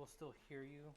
people still hear you?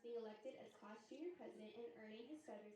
Being elected as class junior president and earning his feathers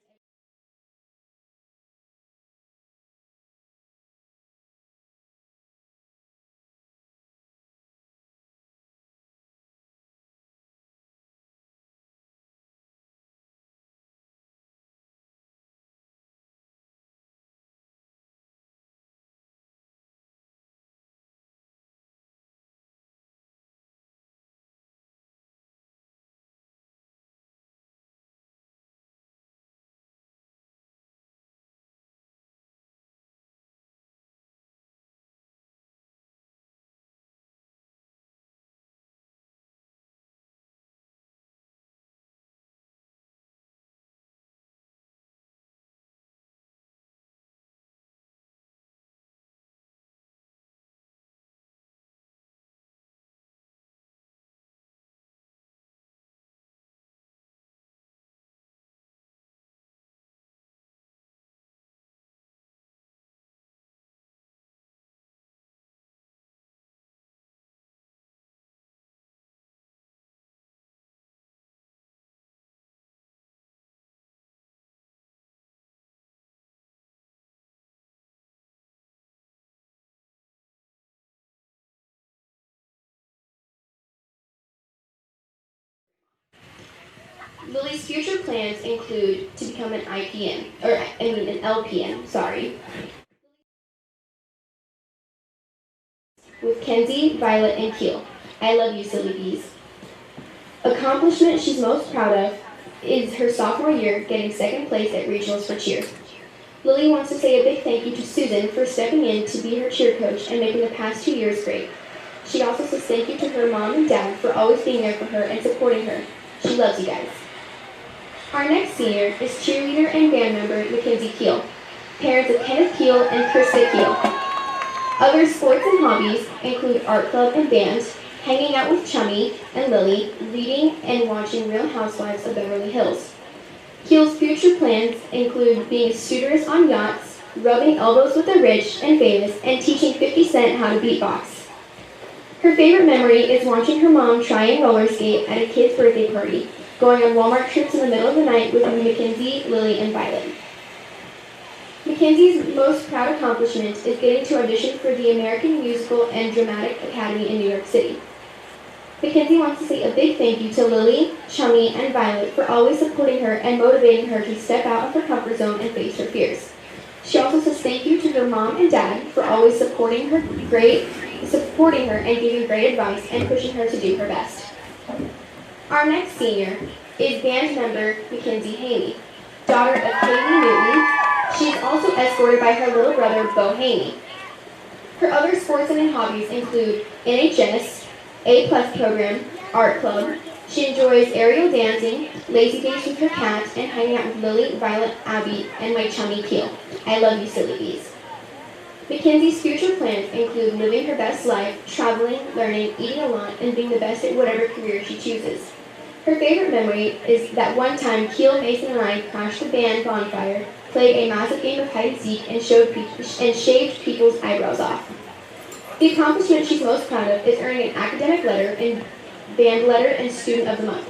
Lily's future plans include to become an an LPN, sorry, with Kenzie, Violet, and Keel. I love you, silly bees. Accomplishment she's most proud of is her sophomore year getting second place at regionals for cheer. Lily wants to say a big thank you to Susan for stepping in to be her cheer coach and making the past 2 years great. She also says thank you to her mom and dad for always being there for her and supporting her. She loves you guys. Our next senior is cheerleader and band member Mackenzie Keel, parents of Kenneth Keel and Krista Keel. Other sports and hobbies include art club and band, hanging out with Chummy and Lily, reading and watching Real Housewives of Beverly Hills. Keel's future plans include being a stewardess on yachts, rubbing elbows with the rich and famous, and teaching 50 Cent how to beatbox. Her favorite memory is watching her mom try and roller skate at a kid's birthday party, going on Walmart trips in the middle of the night with Mackenzie, Lily, and Violet. Mackenzie's most proud accomplishment is getting to audition for the American Musical and Dramatic Academy in New York City. Mackenzie wants to say a big thank you to Lily, Chummy, and Violet for always supporting her and motivating her to step out of her comfort zone and face her fears. She also says thank you to her mom and dad for always supporting her and giving great advice and pushing her to do her best. Our next senior is band member Mackenzie Haney, daughter of Haley Newton. She is also escorted by her little brother, Bo Haney. Her other sports and hobbies include NHS, A+ program, art club. She enjoys aerial dancing, lazy days with her cat, and hanging out with Lily, Violet, Abby, and my chummy Keel. I love you, silly bees. Mackenzie's future plans include living her best life, traveling, learning, eating a lot, and being the best at whatever career she chooses. Her favorite memory is that one time Keel, Mason, and I crashed the band bonfire, played a massive game of hide and seek, and shaved people's eyebrows off. The accomplishment she's most proud of is earning an academic letter in Band Letter and Student of the Month.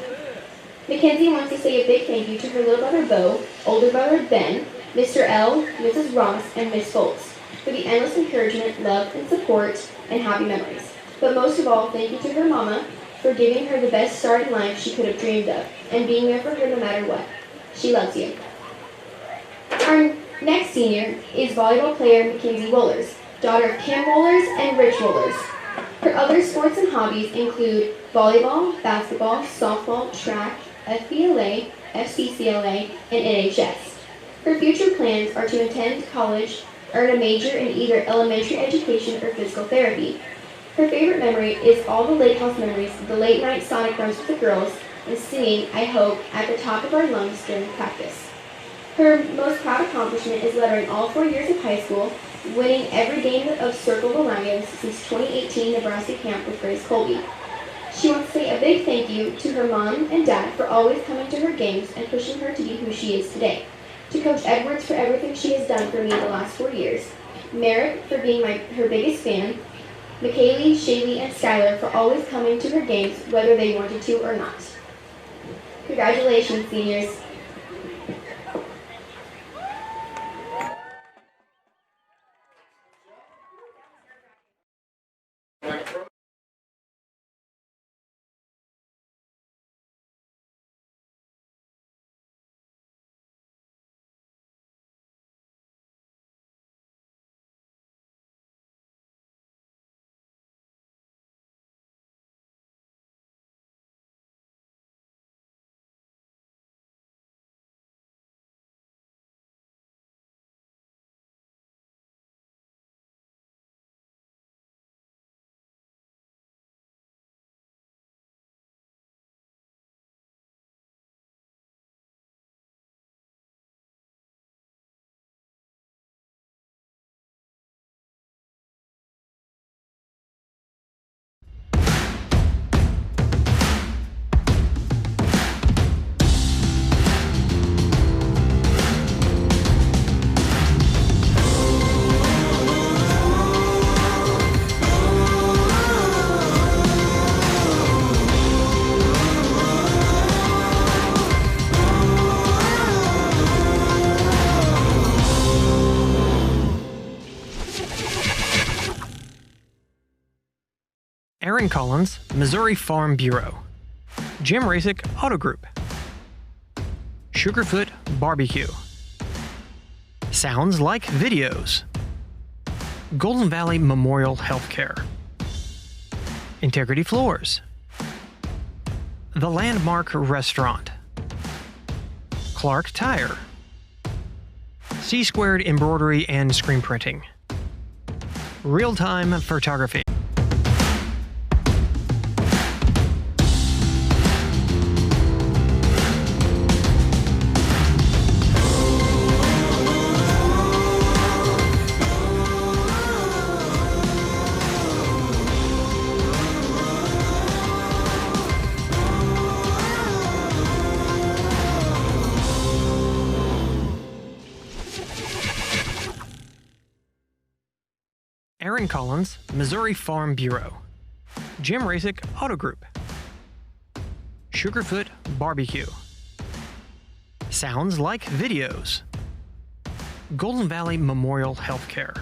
Mackenzie wants to say a big thank you to her little brother Bo, older brother Ben, Mr. L, Mrs. Ross, and Miss Foltz for the endless encouragement, love, and support, and happy memories. But most of all, thank you to her mama for giving her the best start in life she could have dreamed of, and being there for her no matter what. She loves you. Our next senior is volleyball player Mackenzie Wohlers, daughter of Kim Wohlers and Rich Wohlers. Her other sports and hobbies include volleyball, basketball, softball, track, FBLA, FCCLA, and NHS. Her future plans are to attend college, earn a major in either elementary education or physical therapy. Her favorite memory is all the lake house memories, the late night Sonic runs with the girls, and singing, I hope, at the top of our lungs during practice. Her most proud accomplishment is lettering all 4 years of high school, winning every game of Circle the Lions since 2018 Nebraska camp with Grace Colby. She wants to say a big thank you to her mom and dad for always coming to her games and pushing her to be who she is today. To Coach Edwards for everything she has done for me the last 4 years. Merritt for being her biggest fan. McKaylee, Shaylee, and Skylar for always coming to her games whether they wanted to or not. Congratulations, seniors. Aaron Collins, Missouri Farm Bureau. Jim Rasick, Auto Group. Sugarfoot Barbecue. Sounds like videos. Golden Valley Memorial Healthcare. Integrity Floors. The Landmark Restaurant. Clark Tire. C-Squared Embroidery and Screen Printing. Real-time Photography. Aaron Collins, Missouri Farm Bureau. Jim Rasick Auto Group. Sugarfoot Barbecue. Sounds like videos. Golden Valley Memorial Healthcare.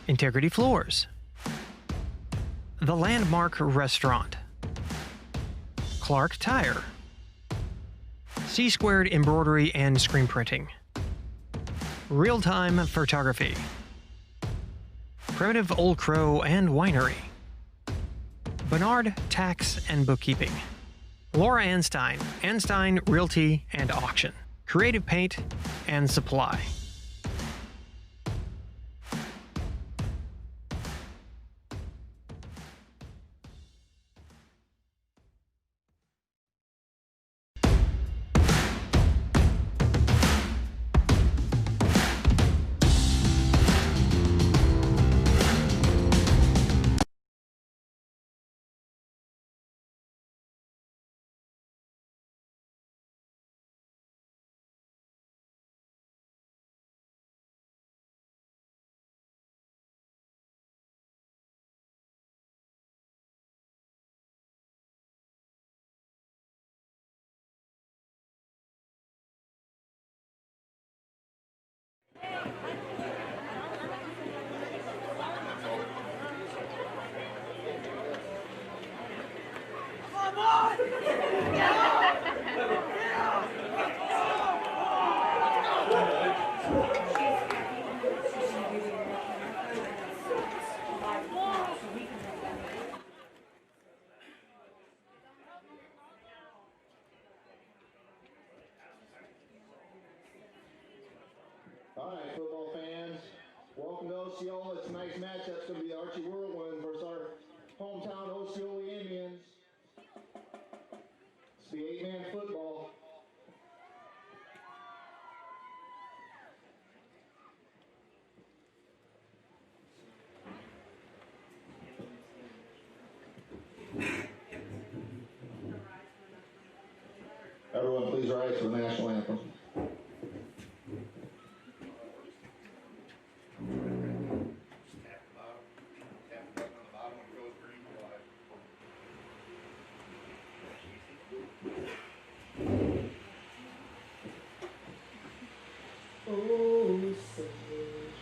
Integrity Floors. The Landmark Restaurant. Clark Tire. C-Squared Embroidery and Screen Printing. Real-time Photography. Primitive Old Crow and Winery. Bernard Tax and Bookkeeping. Laura Anstein, Anstein Realty and Auction. Creative Paint and Supply. All right, football fans, welcome to Osceola. Tonight's matchup's going to be the Archie Whirlwind versus our hometown Osceola Indians. It's the 8-man football. Everyone, please rise for the national anthem. Oh, say,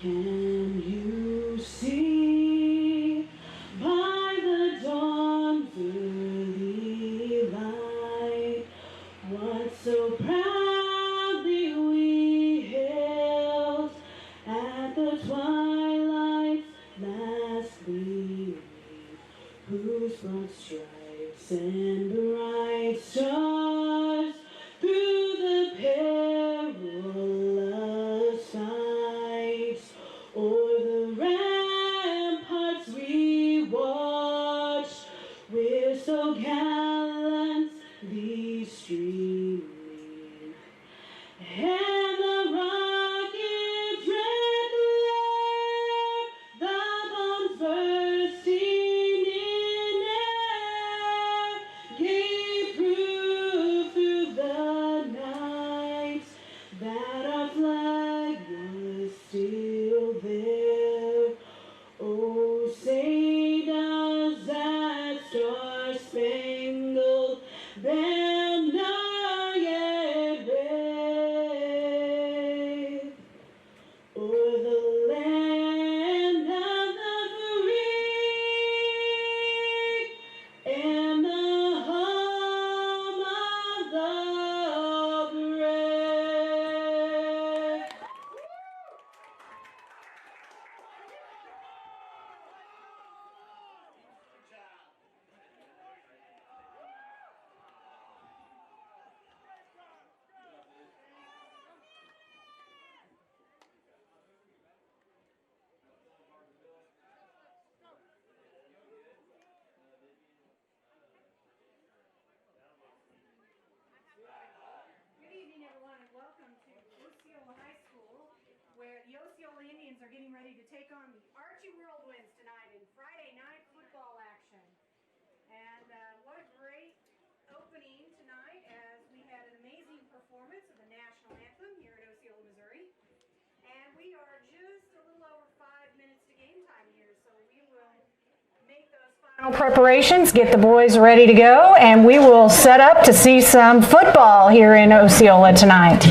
can you see by the dawn's early light what so proudly we hailed at the twilight's last gleaming, whose broad stripes and bright stars through the perilous fights o'er the ramparts we watched, we're so gallantly streaming, and the rocket's red glare, the bombs bursting in air, gave proof through the night that our flag was still there. Oh, say does that star-spangled take on the Archie Whirlwinds tonight in Friday night football action. And what a great opening tonight, as we had an amazing performance of the national anthem here at Osceola, Missouri. And we are just a little over 5 minutes to game time here, so we will make those final preparations, get the boys ready to go, and we will set up to see some football here in Osceola tonight.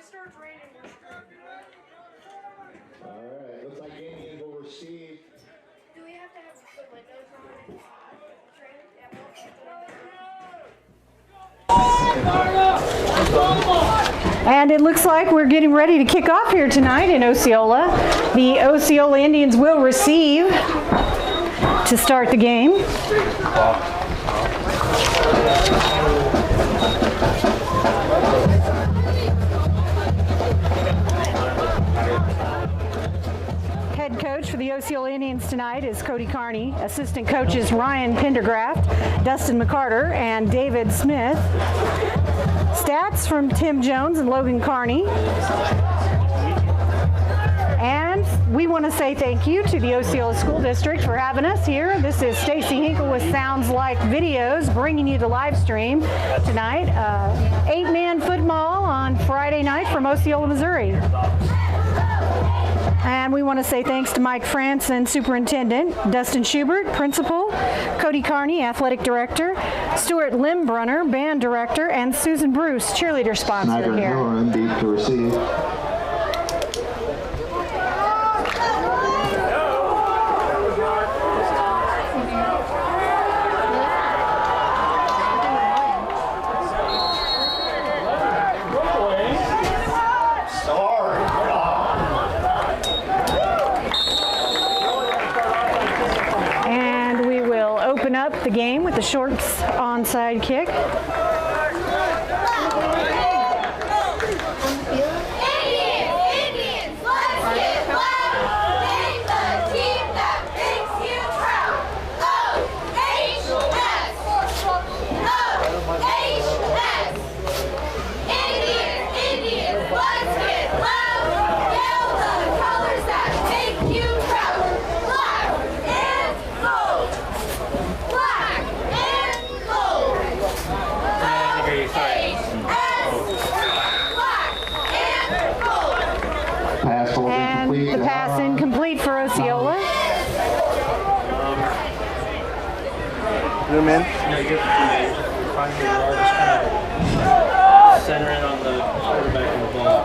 Starts raining. All right, looks like Indians will receive. Do we have to have the windows on and And it looks like we're getting ready to kick off here tonight in Osceola. The Osceola Indians will receive to start the game. Head coach for the Osceola Indians tonight is Cody Carney. Assistant coaches Ryan Pendergraft, Dustin McCarter, and David Smith. Stats from Tim Jones and Logan Carney. And we want to say thank you to the Osceola School District for having us here. This is Stacy Hinkle with Sounds Like Videos, bringing you the live stream tonight. 8-man football on Friday night from Osceola, Missouri. And we want to say thanks to Mike Franson, Superintendent, Dustin Schubert, Principal, Cody Carney, Athletic Director, Stuart Limbrunner, Band Director, and Susan Bruce, Cheerleader sponsor Snyder here. Miller deep to receive. Up the game with the short onside kick. Indians, let's get loud. Name the team that makes you proud. O-H-S. O-H-S. Indians, let's get loud. Yell the colors that make you proud. Black and gold. Black and gold. And the pass incomplete for Osceola. Zoom in. Find your largest kind of center in on the quarterback and the ball.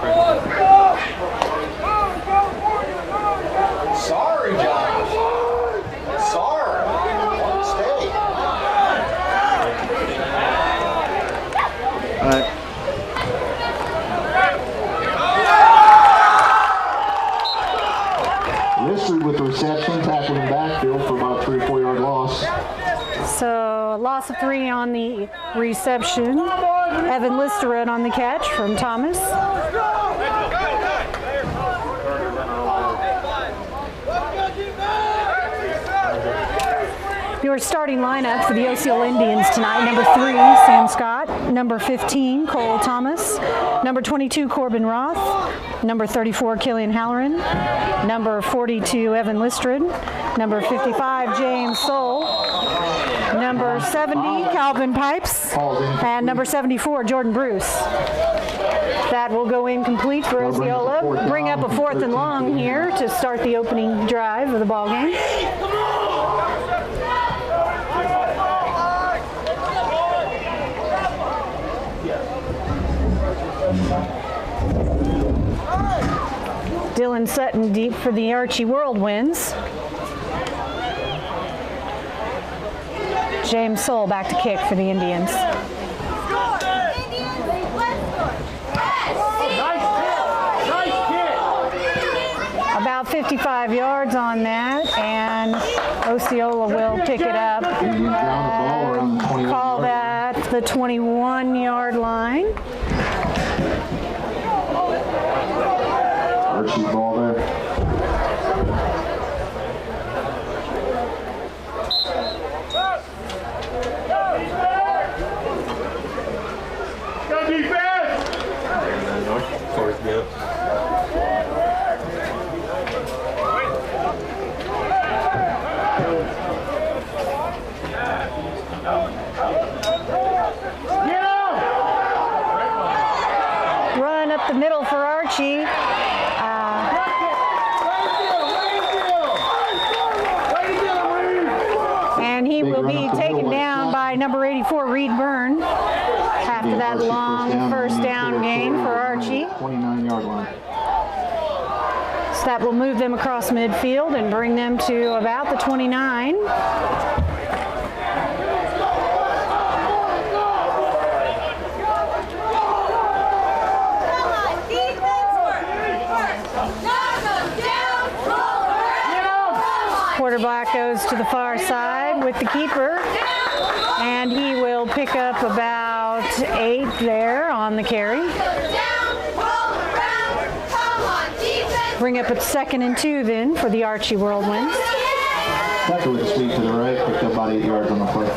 Sorry, Josh. Sorry. Stay. All right. Mystery with the reception, tackling in backfield for about 3 or 4 yard loss. So a loss of 3 on the reception. Evan Listerud on the catch from Thomas. Your starting lineup for the Osceola Indians tonight: number 3, Sam Scott; number 15, Cole Thomas; number 22, Corbin Roth; number 34, Killian Halloran; number 42, Evan Listrud; number 55, James Soul; number 70, Calvin Pipes; and number 74, Jordan Bruce. That will go incomplete for Osceola. Bring up a 4th and long here to start the opening drive of the ball game. Dylan Sutton deep for the Archie Whirlwinds. James Soul back to kick for the Indians. About 55 yards on that, and Osceola will pick it up. Call that the 21-yard line. Archie's ball there. Go defense! Fourth go. Run up the middle for Archie. And he will be taken down opportunity for Reed Byrne after that long first down gain for Archie. 29-yard line. So that will move them across midfield and bring them to about the 29. Quarterback goes to the far side with the keeper, and he will pick up about 8 there on the carry. Bring up at 2nd and 2 then for the Archie Whirlwinds. Tucker with the sweep to the right, picked up about 8 yards on the play.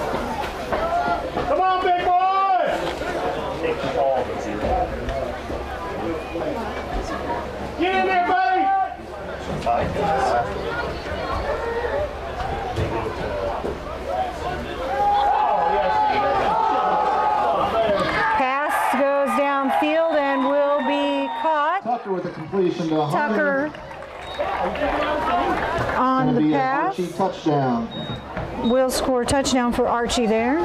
Come on, big boy! Get in there, buddy! Pass goes downfield and will be caught. Tucker with a completion to Hunter. Tucker on the pass. Archie touchdown. Will score a touchdown for Archie there.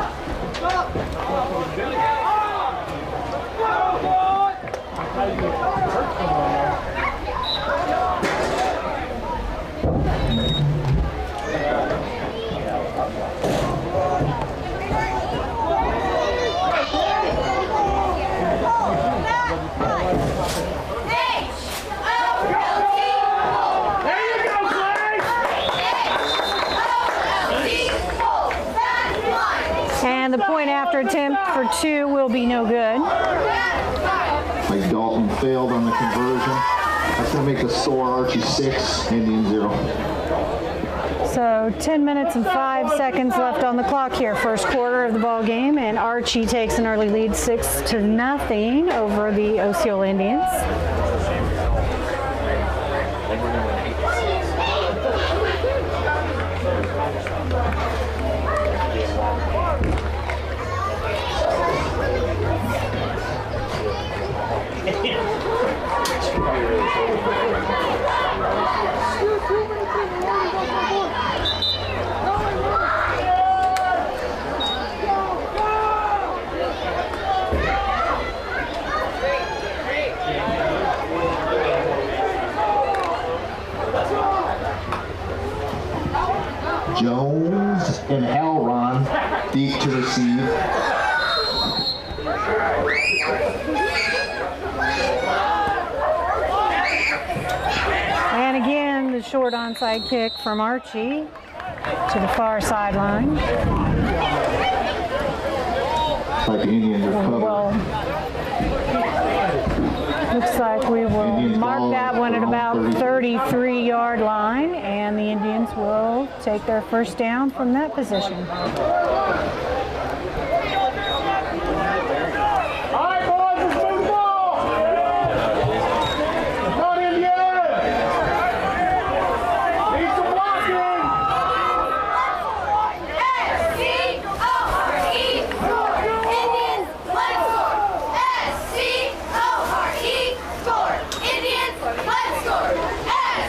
And the point after attempt for 2 will be no good. Like Dalton failed on the conversion. That's going to make the score Archie 6, Indian 0. So 10 minutes and 5 seconds left on the clock here, first quarter of the ball game, and Archie takes an early lead 6-0 over the Osceola Indians. Jones and Halron deep to receive. And again, the short onside kick from Archie to the far sideline. Like the Indians are covered. Well, looks like we will mark that one at about 33-yard line, and the Indians will take their first down from that position. All right, boys, let's move the ball! Come on, Indiana! Need some blocking! S-C-O-R-E, score! Indians, let's score! S-C-O-R-E, score! Indians, let's score!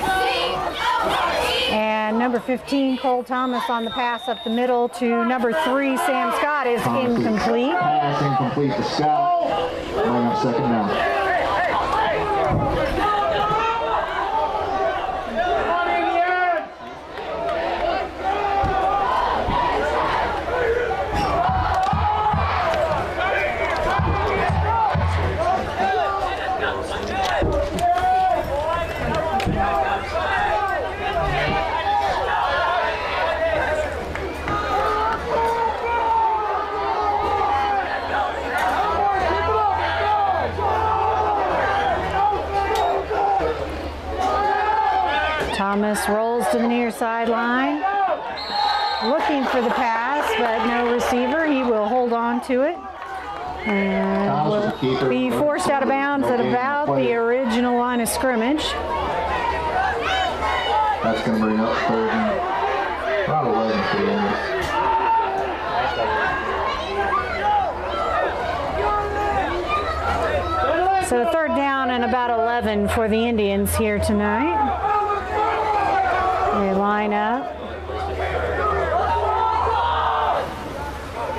S-C-O-R-E. And number 15, Cole Thomas on the pass up the middle to number 3, Sam Scott is incomplete. Pass incomplete to Scott. Bring up 2nd down. Come on, Indiana! Thomas rolls to the near sideline, looking for the pass, but no receiver. He will hold on to it and will be forced out of bounds at about the original line of scrimmage. That's going to bring up 3rd and about 11 for the Indians. So 3rd down and about 11 for the Indians here tonight. They line up.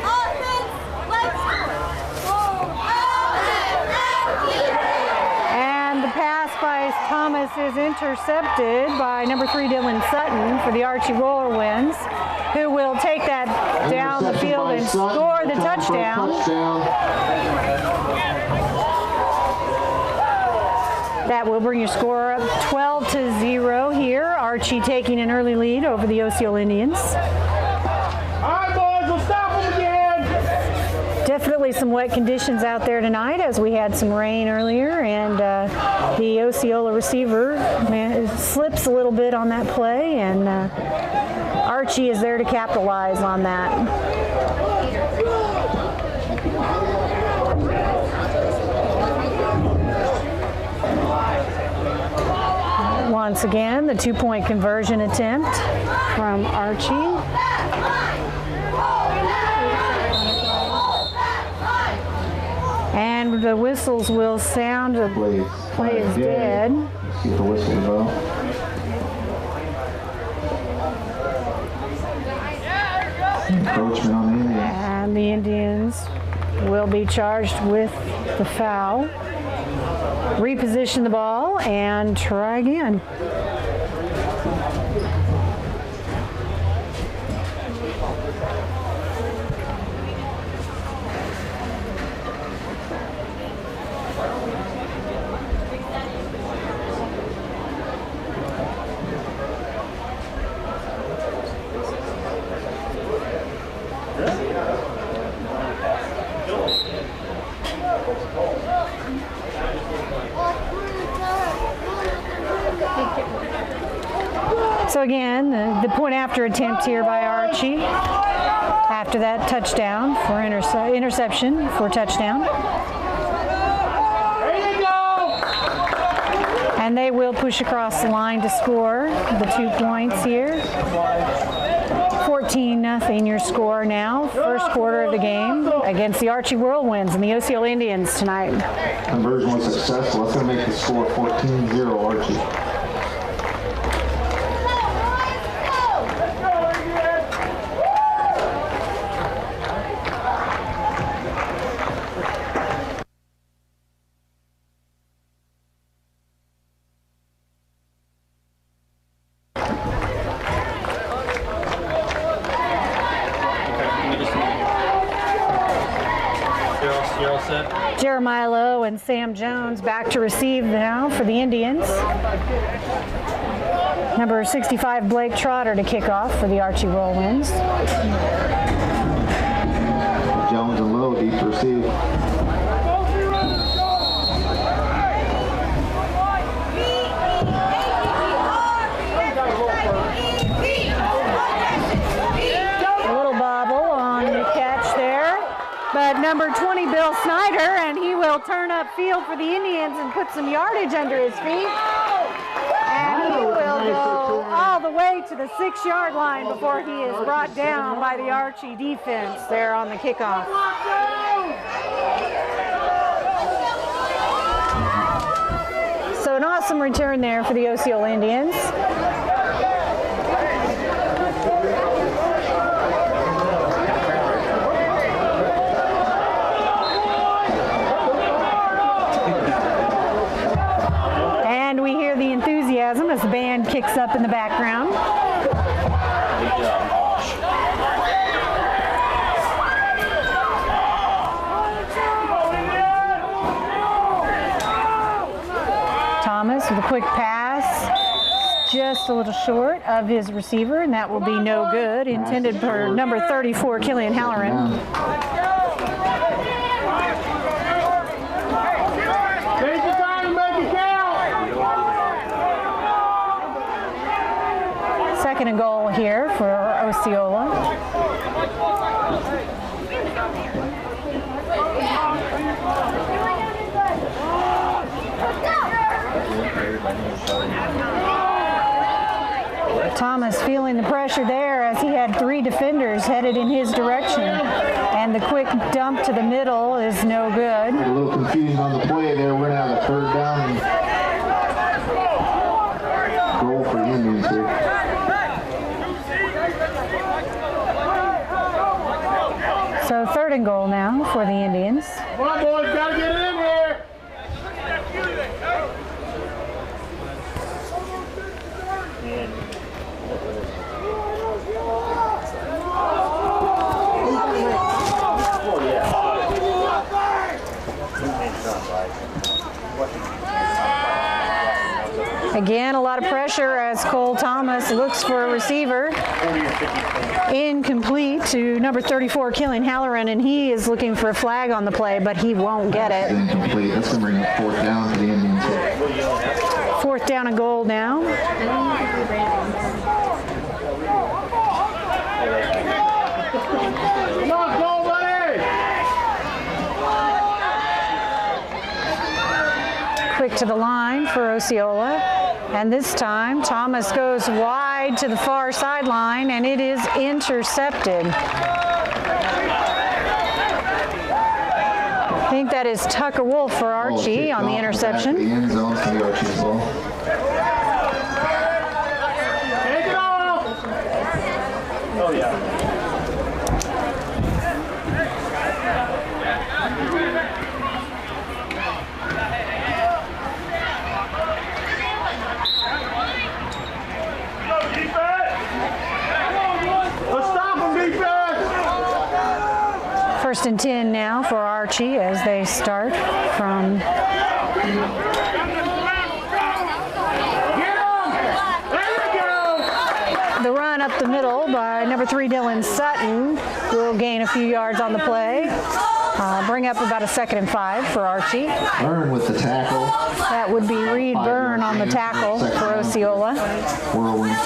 Offense, is intercepted by number 3 Dylan Sutton for the Archie Whirlwinds, who will take that down the field and score the touchdown. That will bring your score up 12-0 here. Archie taking an early lead over the Osceola Indians. All right, boys, we'll stop them again. Definitely some wet conditions out there tonight, as we had some rain earlier, and the Osceola receiver slips a little bit on that play, and Archie is there to capitalize on that. Once again, the 2-point conversion attempt from Archie. And the whistles will sound. The play is dead. See if the whistle will. Encroachment on the Indians. And the Indians will be charged with the foul. Reposition the ball and try again. So again, the point after attempt here by Archie after that touchdown for interception for touchdown. There you go. And they will push across the line to score the 2 points here. 14-0 your score now. First quarter of the game against the Archie Whirlwinds and the Osceola Indians tonight. Conversion was successful. That's going to make the score 14-0 Archie. Jeremiah Lowe and Sam Jones back to receive now for the Indians. Number 65, Blake Trotter, to kick off for the Archie Whirlwinds. Jones and Lowe deep to receive. A little bobble on the catch there. But number 20, Bill Snyder, and he will turn upfield for the Indians and put some yardage under his feet. And he will go all the way to the 6-yard line before he is brought down by the Archie defense there on the kickoff. So an awesome return there for the Osceola Indians. And we hear the enthusiasm as the band kicks up in the background. Thomas with a quick pass, just a little short of his receiver, and that will be no good. Intended for number 34, Killian Halloran. Take your time and make it count. Second and goal here for Osceola. Thomas feeling the pressure there as he had 3 defenders headed in his direction. And the quick dump to the middle is no good. A little confusion on the play there. We're going to have a third down and goal for Indians here. So third and goal now for the Indians. Come on, boys, gotta get it in here. Again, a lot of pressure as Cole Thomas looks for a receiver. Incomplete to number 34, Killian Halloran, and he is looking for a flag on the play, but he won't get it. Incomplete. That's going to bring up 4th down for the Indians. 4th down and goal now. Quick to the line for Osceola. And this time, Thomas goes wide to the far sideline, and it is intercepted. I think that is Tucker Wolf for Archie on the interception. The end zone's going to be Archie's ball. Take it off! Oh, yeah. First and 10 now for Archie as they start from the run up the middle by number 3, Dylan Sutton. Will gain a few yards on the play. Bring up about a 2nd and 5 for Archie. Byrne with the tackle. That would be Reed Byrne on the tackle for Osceola. Whirlwind.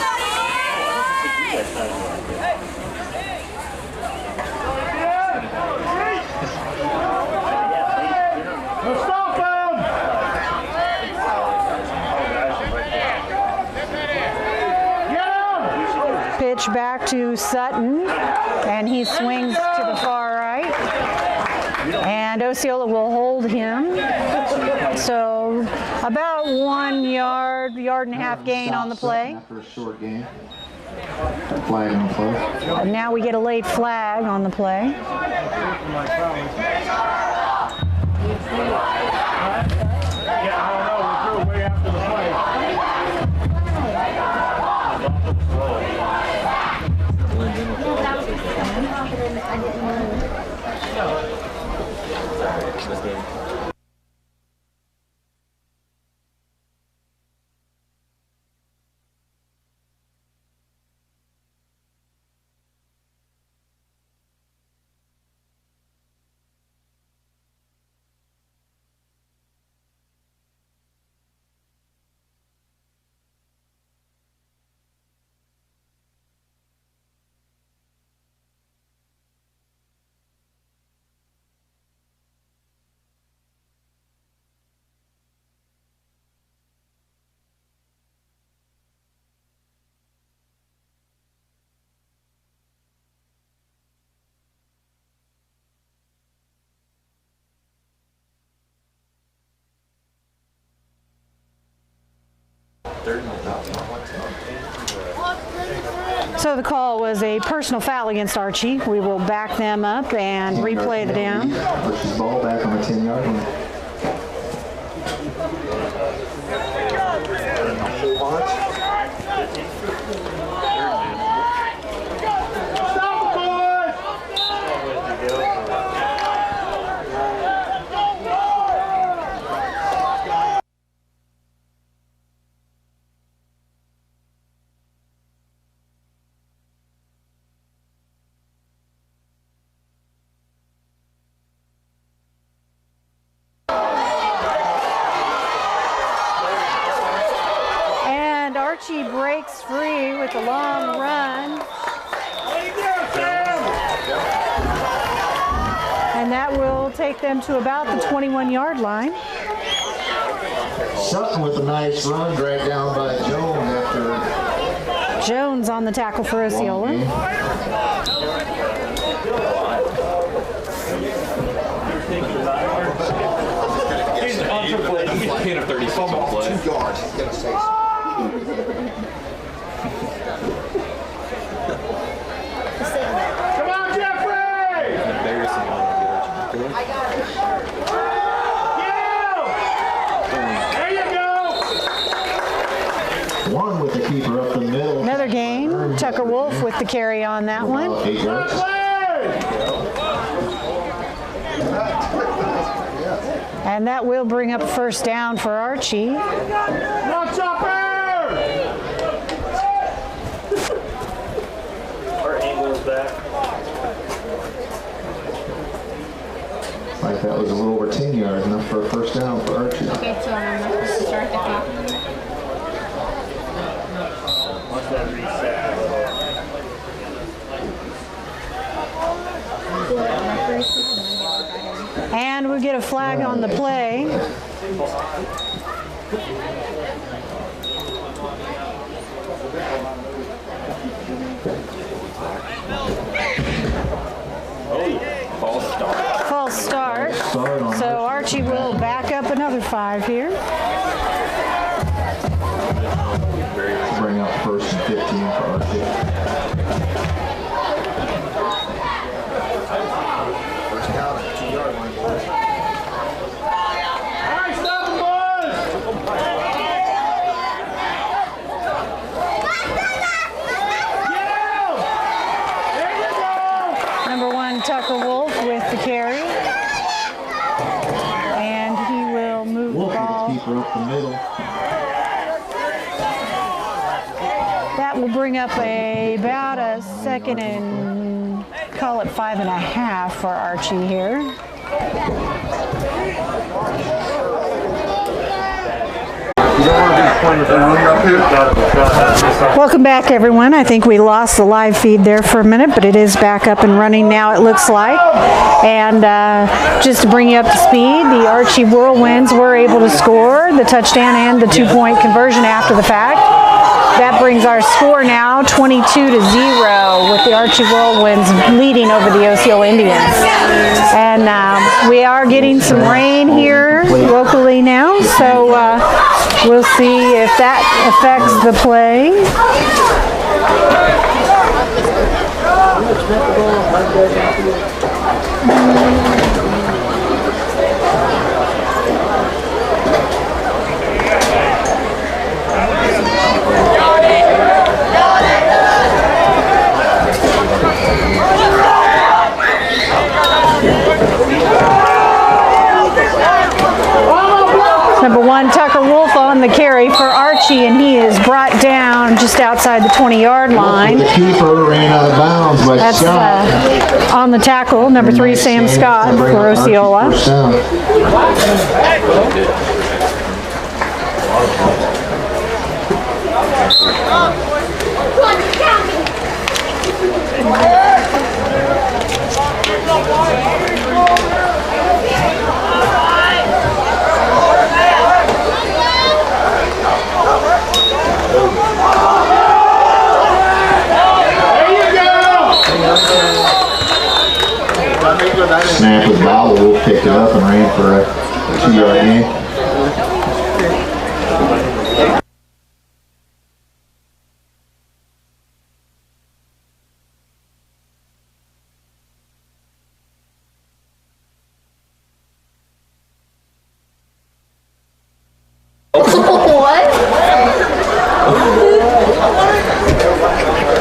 Pitch back to Sutton, and he swings to the far right. And Osceola will hold him. So about 1 yard, yard and a half gain on the play. After a short game. Flag on the play. And now we get a late flag on the play. Yeah, I don't know. We threw way after the play. So the call was a personal foul against Archie. We will back them up and replay the down. Archie's ball back on the 10-yard line. Archie breaks free with a long run. And that will take them to about the 21-yard line. Sutton with a nice run, dragged down by Jones after. Jones on the tackle for Osceola. Gain of 30 seconds play. 2 yards. He's gonna say Come on, Jeffrey! Embarrassing. I got it. There you go! one with the keeper up the middle. Another gain. Tucker Wolf with the carry on that one. 8 yards. And that will bring up a first down for Archie. Come on, Chopper! Like that was a little over 10 yards, enough for a first down for Archie. Okay, so I'm supposed to start the clock. Once that reset. And we get a flag on the play. False start. So Archie will back up another 5 here. Bring up 1st and 15 for Archie. First down at the 2-yard line, boys. All right, stop the boys! Get out! There you go! Number 1, Tucker Wolf with the carry. And he will move the ball. Keeper up the middle. That will bring up about a 2nd and call it 5.5 for Archie here. Welcome back, everyone. I think we lost the live feed there for a minute, but it is back up and running now, it looks like. And just to bring you up to speed, the Archie Whirlwinds were able to score the touchdown and the 2-point conversion after the fact. That brings our score now 22-0 with the Archie Whirlwinds leading over the Osceola Indians. And we are getting some rain here locally now, so we'll see if that affects the play. Number 1, Tucker Wolf on the carry for Archie, and he is brought down just outside the 20-yard line. The keeper ran out of bounds by That's on the tackle, number 3, Sam Scott for Osceola. Snap with Bowell, Wolf picked it up and ran for a 2-yard gain.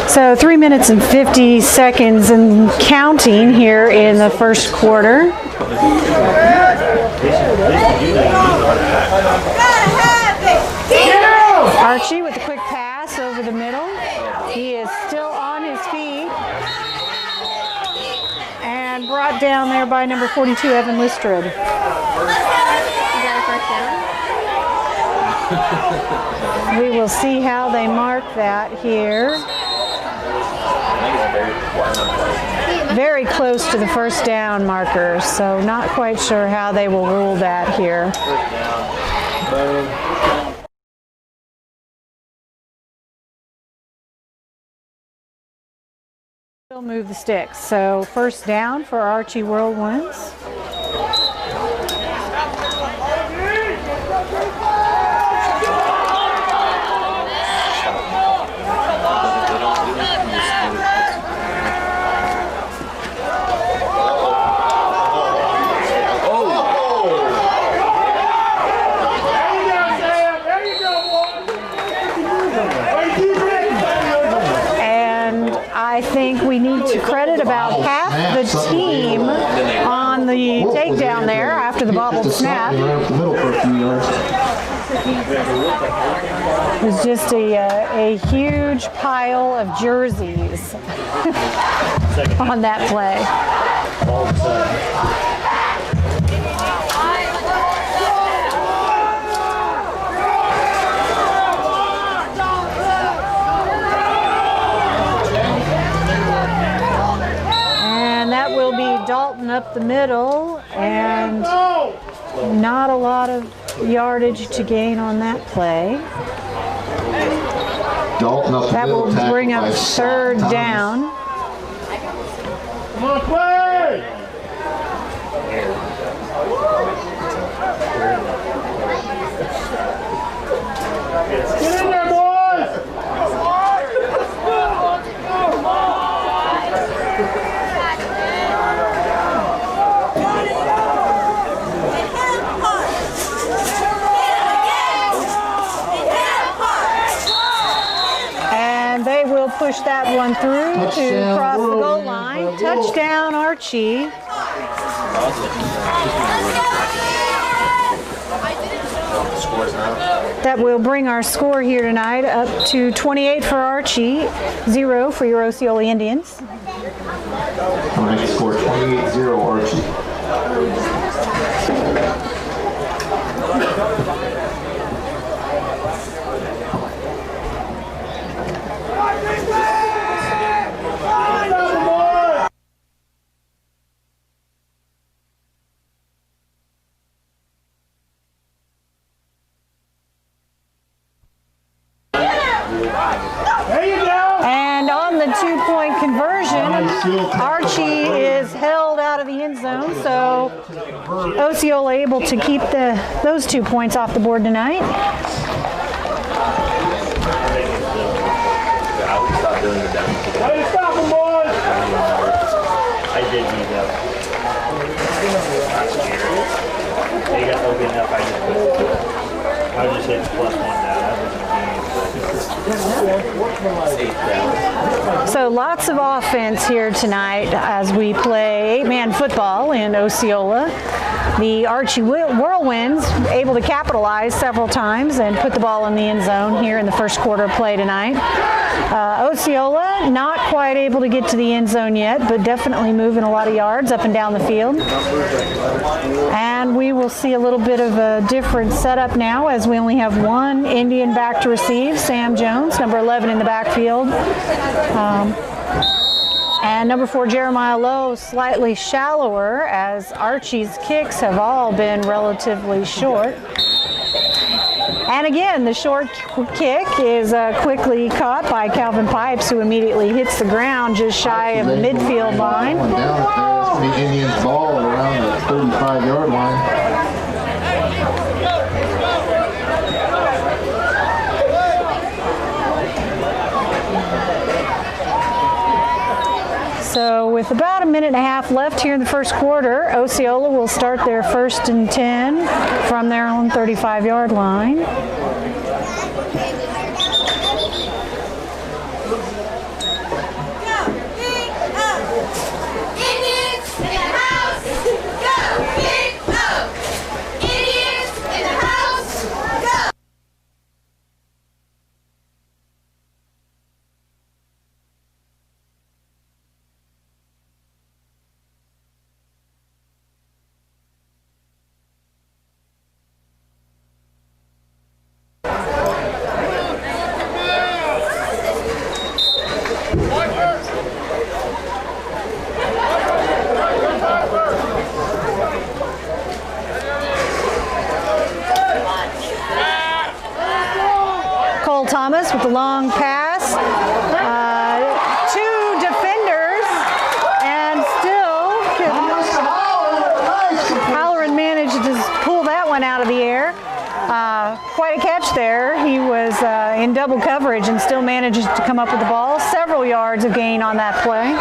So 3 minutes and 50 seconds and counting here in the first quarter. Archie with a quick pass over the middle. He is still on his feet. And brought down there by number 42, Evan Listrid. You got a first down? We will see how they mark that here. Very close to the first down marker, so not quite sure how they will rule that here. They'll move the sticks, so first down for Archie Whirlwinds. I think we need to credit about half the team on the takedown there after the bobbled snap. It was just a huge pile of jerseys on that play. up the middle, and not a lot of yardage to gain on that play. That will bring up third down. Come on, play! Get in there, boys! And they will push that one through to cross the goal line. Touchdown, Archie. That will bring our score here tonight up to 28 for Archie, 0 for your Osceola Indians. I'm going to make the score 28-0 Archie. And on the 2-point conversion, Archie is held out of the end zone, so Osceola able to keep those 2 points off the board tonight. Way to stop them, boys! I did need that. Not scary. They got open enough, I was just hitting +1 down. So lots of offense here tonight as we play 8-man football in Osceola. The Archie Whirlwinds able to capitalize several times and put the ball in the end zone here in the first quarter of play tonight. Osceola not quite able to get to the end zone yet, but definitely moving a lot of yards up and down the field. And we will see a little bit of a different setup now as we only have one Indian back to receive, Sam Jones, number 11 in the backfield. And number 4, Jeremiah Lowe, slightly shallower as Archie's kicks have all been relatively short. And again, the short kick is quickly caught by Calvin Pipes, who immediately hits the ground just shy of the midfield line. Down there, it's going to be Indians ball around the 35-yard line. So with about a minute and a half left here in the first quarter, Osceola will start their 1st and 10 from their own 35-yard line. Thomas with the long pass. 2 defenders, and still Halloran managed to pull that one out of the air. Quite a catch there. He was in double coverage and still manages to come up with the ball. Several yards of gain on that play.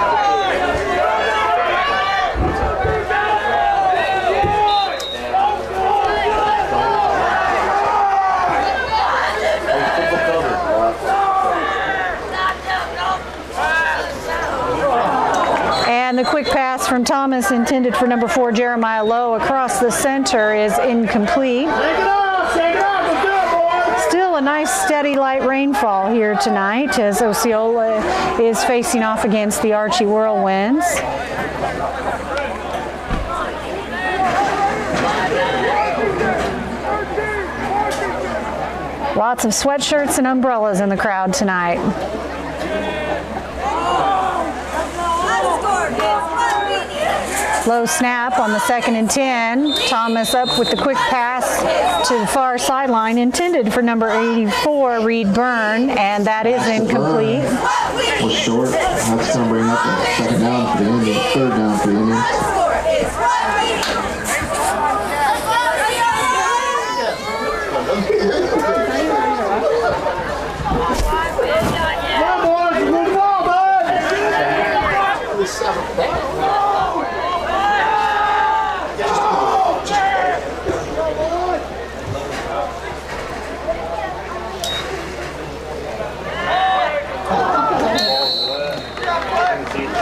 And the quick pass from Thomas intended for number 4, Jeremiah Lowe, across the center is incomplete. Still a nice steady light rainfall here tonight as Osceola is facing off against the Archie Whirlwinds. Lots of sweatshirts and umbrellas in the crowd tonight. Low snap on the 2nd and 10. Thomas up with the quick pass to the far sideline, intended for number 84, Reed Byrne, and that is incomplete. Was short. That's going to bring up a 2nd down for the Indians, 3rd down for the Indians.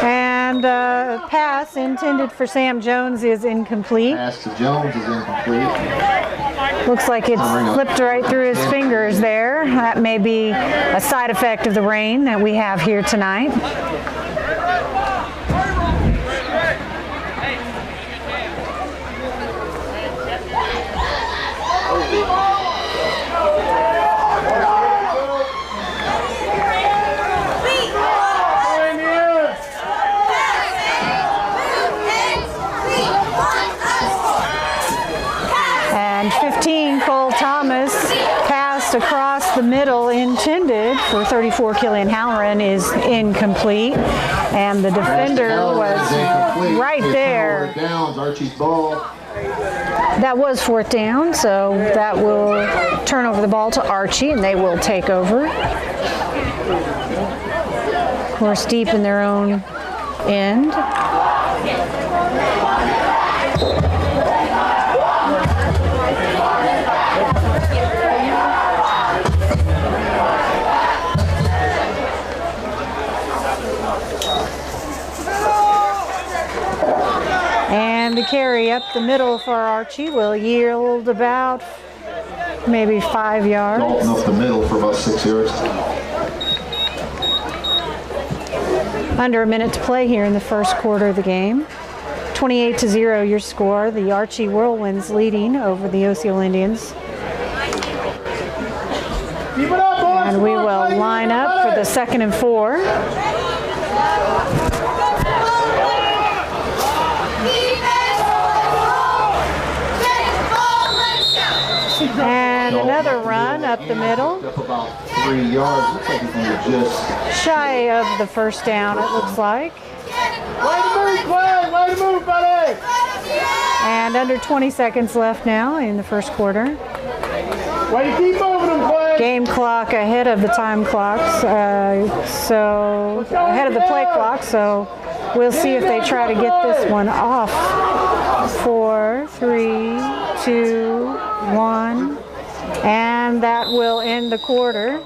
And pass intended for Sam Jones is incomplete. Pass to Jones is incomplete. Looks like it's slipped right through his fingers there. That may be a side effect of the rain that we have here tonight. And 15, Cole Thomas, passed across the middle, intended for 34, Killian Halloran, is incomplete. And the defender was right there. Downs, Archie's ball. That was 4th down, so that will turn over the ball to Archie, and they will take over. Of course, deep in their own end. And the carry up the middle for Archie will yield about maybe 5 yards. Dalton up the middle for about 6 yards. Under a minute to play here in the first quarter of the game. 28-0 your score. The Archie Whirlwinds leading over the Osceola Indians. And we will line up for the 2nd and 4. And another run up the middle. Up about 3 yards. Looks like he's going to just shy of the 1st down, it looks like. Way to move, Clay! Way to move, buddy! And under 20 seconds left now in the first quarter. Way to keep moving them, Clay! Game clock ahead of the time clocks, so ahead of the play clock, so we'll see if they try to get this one off. 4, 3, 2, 1, and that will end the quarter.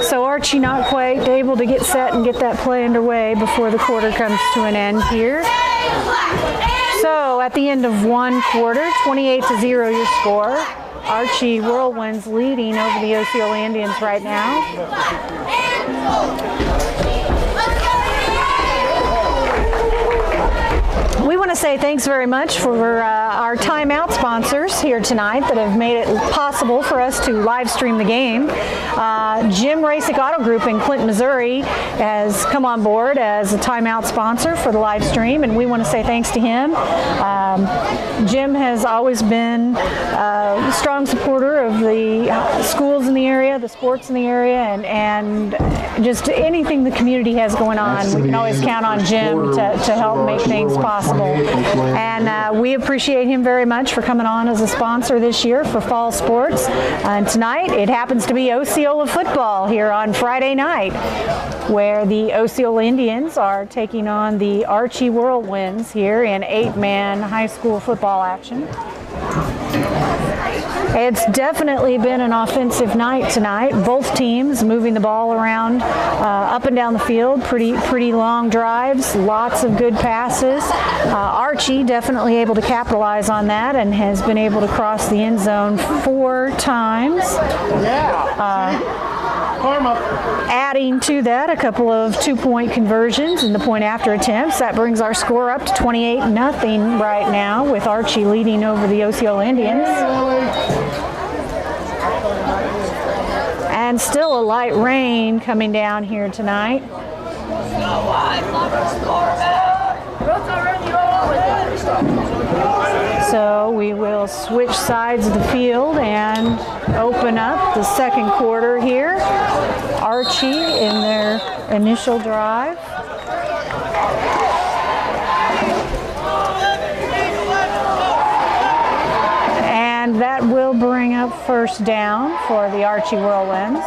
So Archie not quite able to get set and get that play underway before the quarter comes to an end here. So at the end of one quarter, 28-0 your score. Archie Whirlwinds leading over the Osceola Indians right now. We want to say thanks very much for our timeout sponsors here tonight that have made it possible for us to live stream the game. Jim Rasick Auto Group in Clinton, Missouri has come on board as a timeout sponsor for the live stream, and we want to say thanks to him. Jim has always been a strong supporter of the schools in the area, the sports in the area, and just anything the community has going on. We can always count on Jim to help make things possible. And we appreciate him very much for coming on as a sponsor this year for fall sports. And tonight it happens to be Osceola football here on Friday night, where the Osceola Indians are taking on the Archie Whirlwinds here in 8-man high school football action. It's definitely been an offensive night tonight. Both teams moving the ball around up and down the field. Pretty long drives, lots of good passes. Archie definitely able to capitalize on that and has been able to cross the end zone 4 times. Adding to that a couple of 2-point conversions and the point after attempts. That brings our score up to 28-0 right now, with Archie leading over the Osceola Indians. And still a light rain coming down here tonight. So we will switch sides of the field and open up the second quarter here. Archie in their initial drive. And that will bring up first down for the Archie Whirlwinds.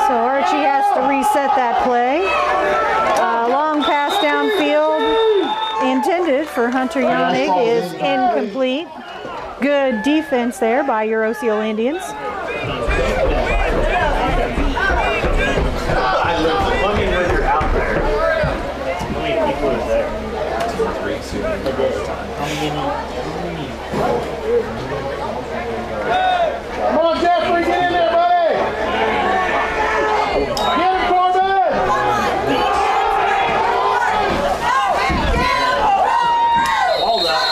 So Archie has to reset that play. Long pass downfield intended for Hunter Yonig is incomplete. Good defense there by your Osceola Indians. I mean, when you're out there, how many people are there? Come on, Jeffrey, get in there, buddy! Get him, Corbin! Hold up.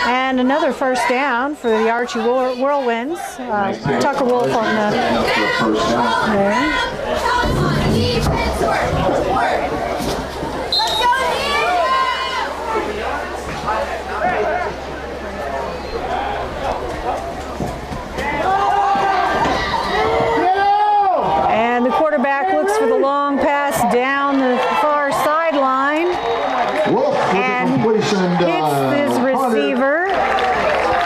And another first down for the Archie Whirlwinds. Tucker Wolf on the there. And the quarterback looks for the long pass down the far sideline. And hits this receiver.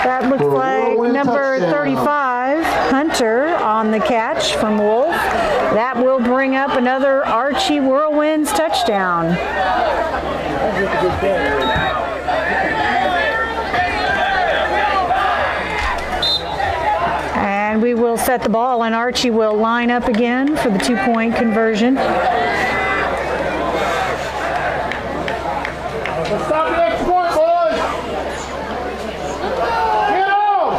That looks like number 35, Hunter, on the catch from Wolf. That will bring up another Archie Whirlwinds touchdown. And we will set the ball, and Archie will line up again for the two-point conversion. Let's stop the next point, boys! Get off!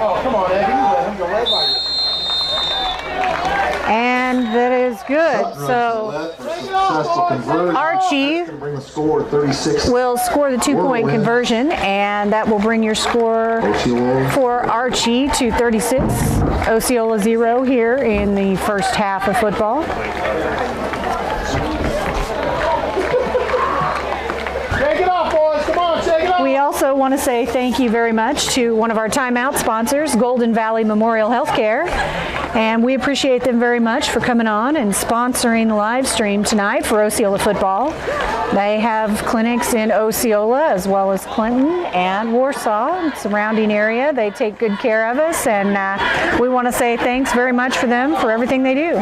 Oh, come on, Eddie. You let him go right by you. And that is good. So Archie will score the two-point conversion, and that will bring your score for Archie to 36, Osceola 0 here in the first half of football. Shake it off, boys. Come on, shake it off. We also want to say thank you very much to one of our timeout sponsors, Golden Valley Memorial Healthcare. And we appreciate them very much for coming on and sponsoring the live stream tonight for Osceola football. They have clinics in Osceola as well as Clinton and Warsaw and surrounding area. They take good care of us, and we want to say thanks very much for them for everything they do.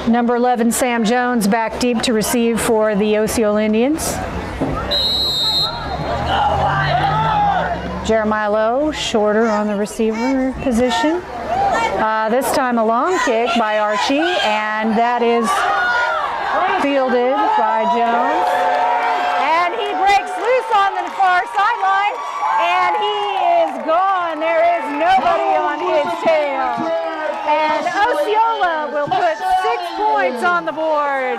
Number 11, Sam Jones, back deep to receive for the Osceola Indians. Jeremiah Lowe, shorter on the receiver position. This time a long kick by Archie, and that is fielded by Jones. And he breaks loose on the far sideline, and he is gone. There is nobody on his tail. And Osceola will put 6 points on the board.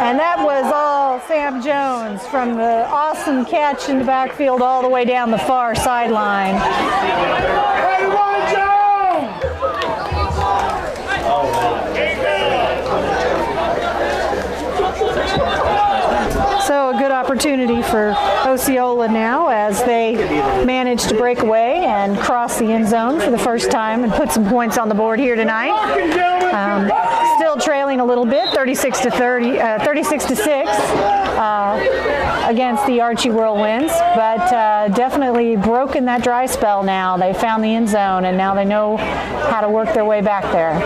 And that was all Sam Jones from the awesome catch in the backfield all the way down the far sideline. So a good opportunity for Osceola now as they manage to break away and cross the end zone for the first time and put some points on the board here tonight. Still trailing a little bit, 36 to 6 against the Archie Whirlwinds, but definitely broken that dry spell now. They found the end zone, and now they know how to work their way back there.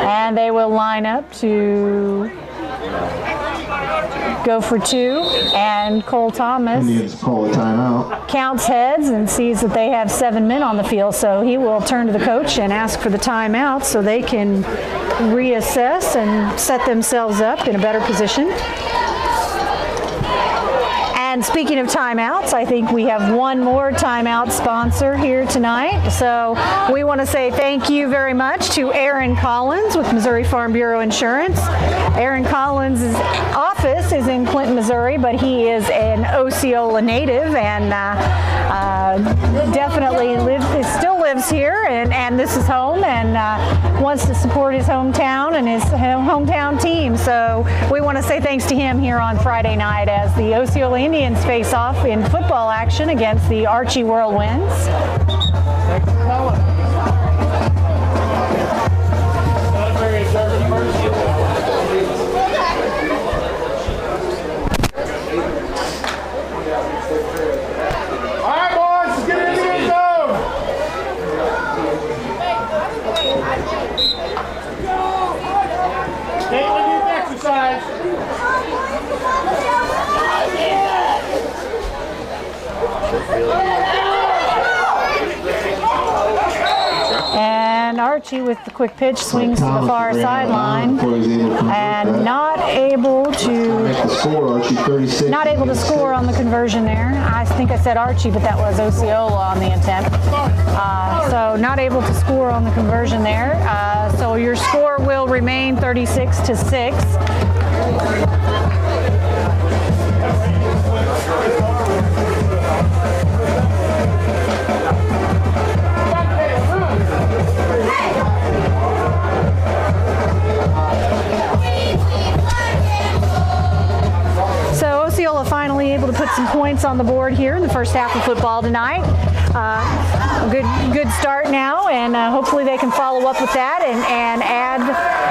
And they will line up to go for 2, and Cole Thomas Indians call a timeout. counts heads and sees that they have 7 men on the field, so he will turn to the coach and ask for the timeout so they can reassess and set themselves up in a better position. And speaking of timeouts, I think we have one more timeout sponsor here tonight. So we want to say thank you very much to Aaron Collins with Missouri Farm Bureau Insurance. Aaron Collins' office is in Clinton, Missouri, but he is an Osceola native and definitely still lives here, and this is home, and wants to support his hometown and his hometown team. So we want to say thanks to him here on Friday night as the Osceola Indians face off in football action against the Archie Whirlwinds. All right, boys, let's get into the end zone. Caitlin needs exercise. And Archie with the quick pitch swings to the far sideline and not able to score on the conversion there. I think I said Archie, but that was Osceola on the intent. So not able to score on the conversion there. So your score will remain 36-6. So Osceola finally able to put some points on the board here in the first half of football tonight. A good start now, and hopefully they can follow up with that and add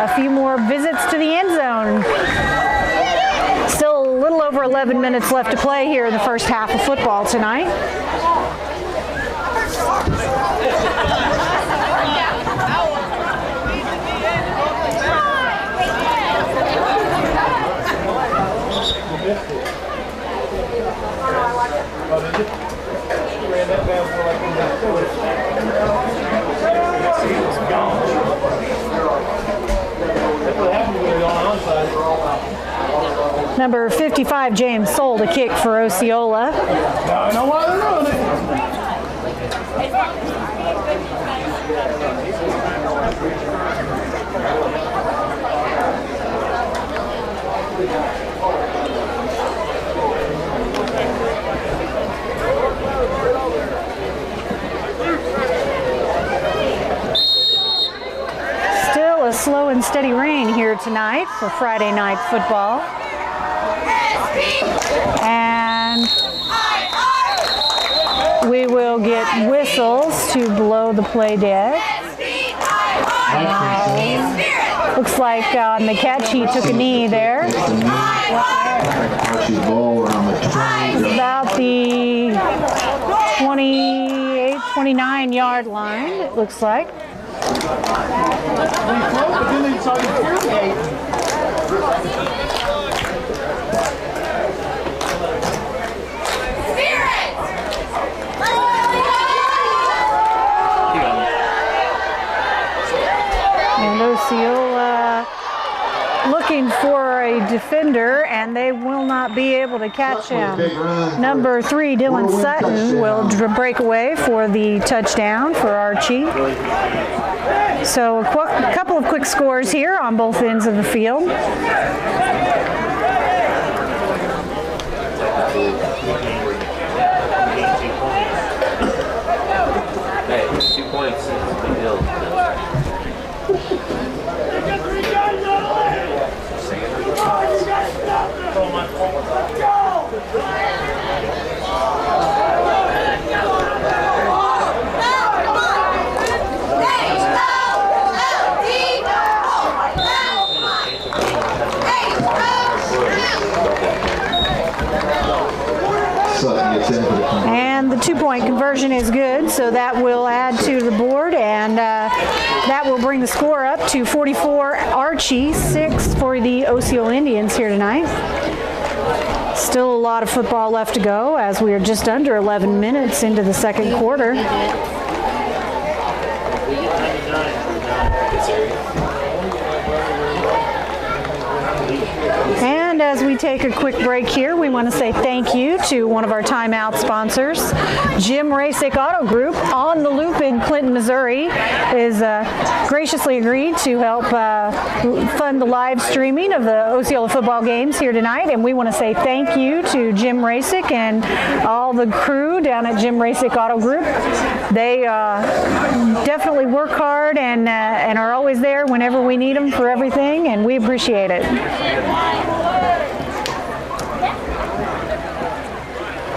a few more visits to the end zone. Still a little over 11 minutes left to play here in the first half of football tonight. Number 55, James Sold, a kick for Osceola. I know why they're doing it. Still a slow and steady rain here tonight for Friday night football. And we will get whistles to blow the play dead. Looks like on the catch he took a knee there. About the 28, 29-yard line, it looks like. And Osceola looking for a defender, and they will not be able to catch him. Number 3, Dylan Sutton, will break away for the touchdown for Archie. So a couple of quick scores here on both ends of the field. Hey, 2 points. Big deal. And the 2-point conversion is good, so that will add to the board, and that will bring the score up to 44 Archie, 6 for the Osceola Indians here tonight. Still a lot of football left to go as we are just under 11 minutes into the second quarter. And as we take a quick break here, we want to say thank you to one of our timeout sponsors. Jim Rasick Auto Group on the loop in Clinton, Missouri is graciously agreed to help fund the live streaming of the Osceola football games here tonight. And we want to say thank you to Jim Rasick and all the crew down at Jim Rasick Auto Group. They definitely work hard and are always there whenever we need them for everything, and we appreciate it.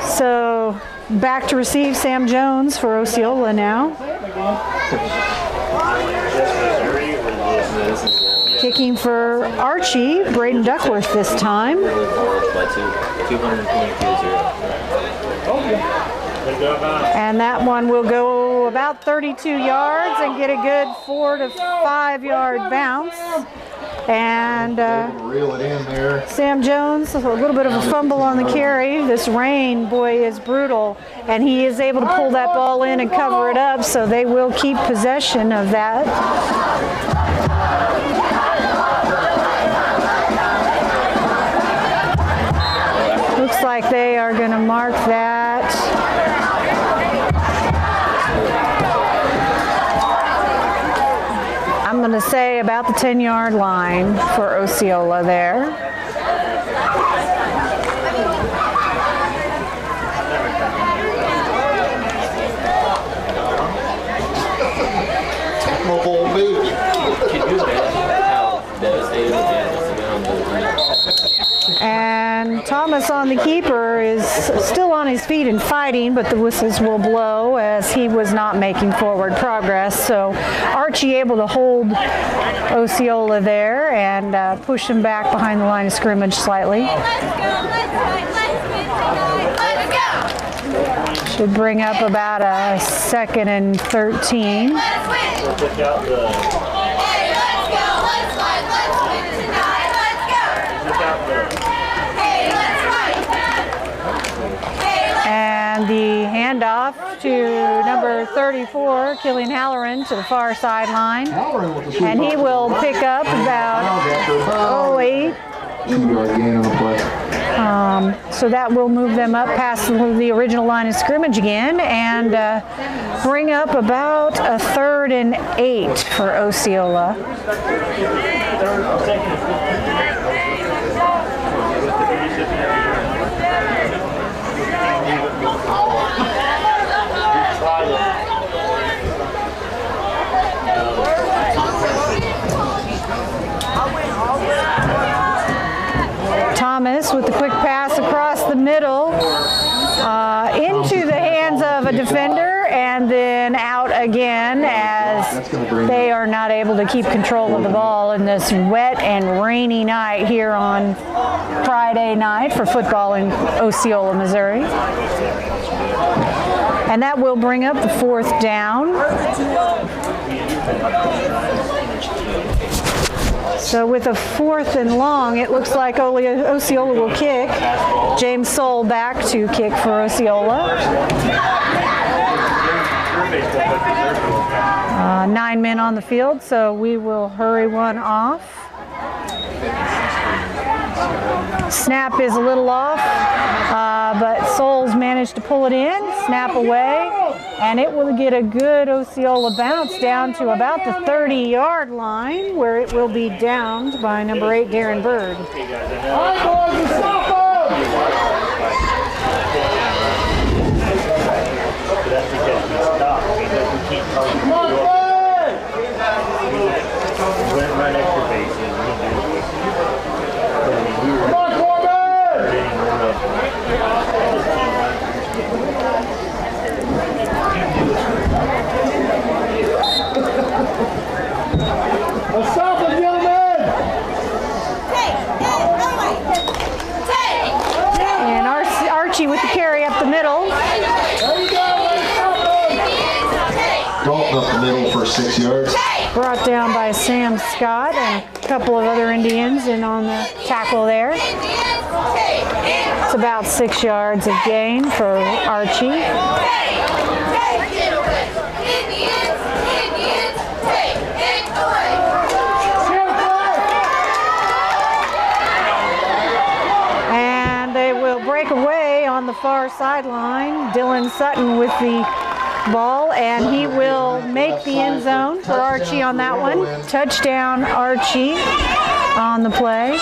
So back to receive Sam Jones for Osceola now. Kicking for Archie, Braden Duckworth this time. And that one will go about 32 yards and get a good 4 to 5 yard bounce. And reel it in there. Sam Jones, a little bit of a fumble on the carry. This rain, boy, is brutal. And he is able to pull that ball in and cover it up, so they will keep possession of that. Looks like they are going to mark that. I'm going to say about the 10-yard line for Osceola there. Technical move. Can you imagine how devastated the Jets must have been on the And Thomas on the keeper is still on his feet and fighting, but the whistles will blow as he was not making forward progress. So Archie able to hold Osceola there and push him back behind the line of scrimmage slightly. Should bring up about a 2nd and 13. And the handoff to number 34, Killian Halloran, to the far sideline. And he will pick up about 8. So that will move them up past the original line of scrimmage again and bring up about a 3rd and 8 for Osceola. Thomas with the quick pass across the middle into the hands of a defender and then out again as they are not able to keep control of the ball in this wet and rainy night here on Friday night for football in Osceola, Missouri. And that will bring up the 4th down. So with a 4th and long, it looks like Osceola will kick. James Soul back to kick for Osceola. 9 men on the field, so we will hurry one off. Snap is a little off, but Souls managed to pull it in, snap away, and it will get a good Osceola bounce down to about the 30-yard line, where it will be downed by number 8, Darren Bird. Stop it, gentlemen! And Archie with the carry up the middle. Dalton up the middle for 6 yards. Brought down by Sam Scott and a couple of other Indians in on the tackle there. That's about 6 yards of gain for Archie. Take it away. Indians, take it away. And they will break away on the far sideline. Dylan Sutton with the ball, and he will make the end zone for Archie on that one. Touchdown Archie on the play.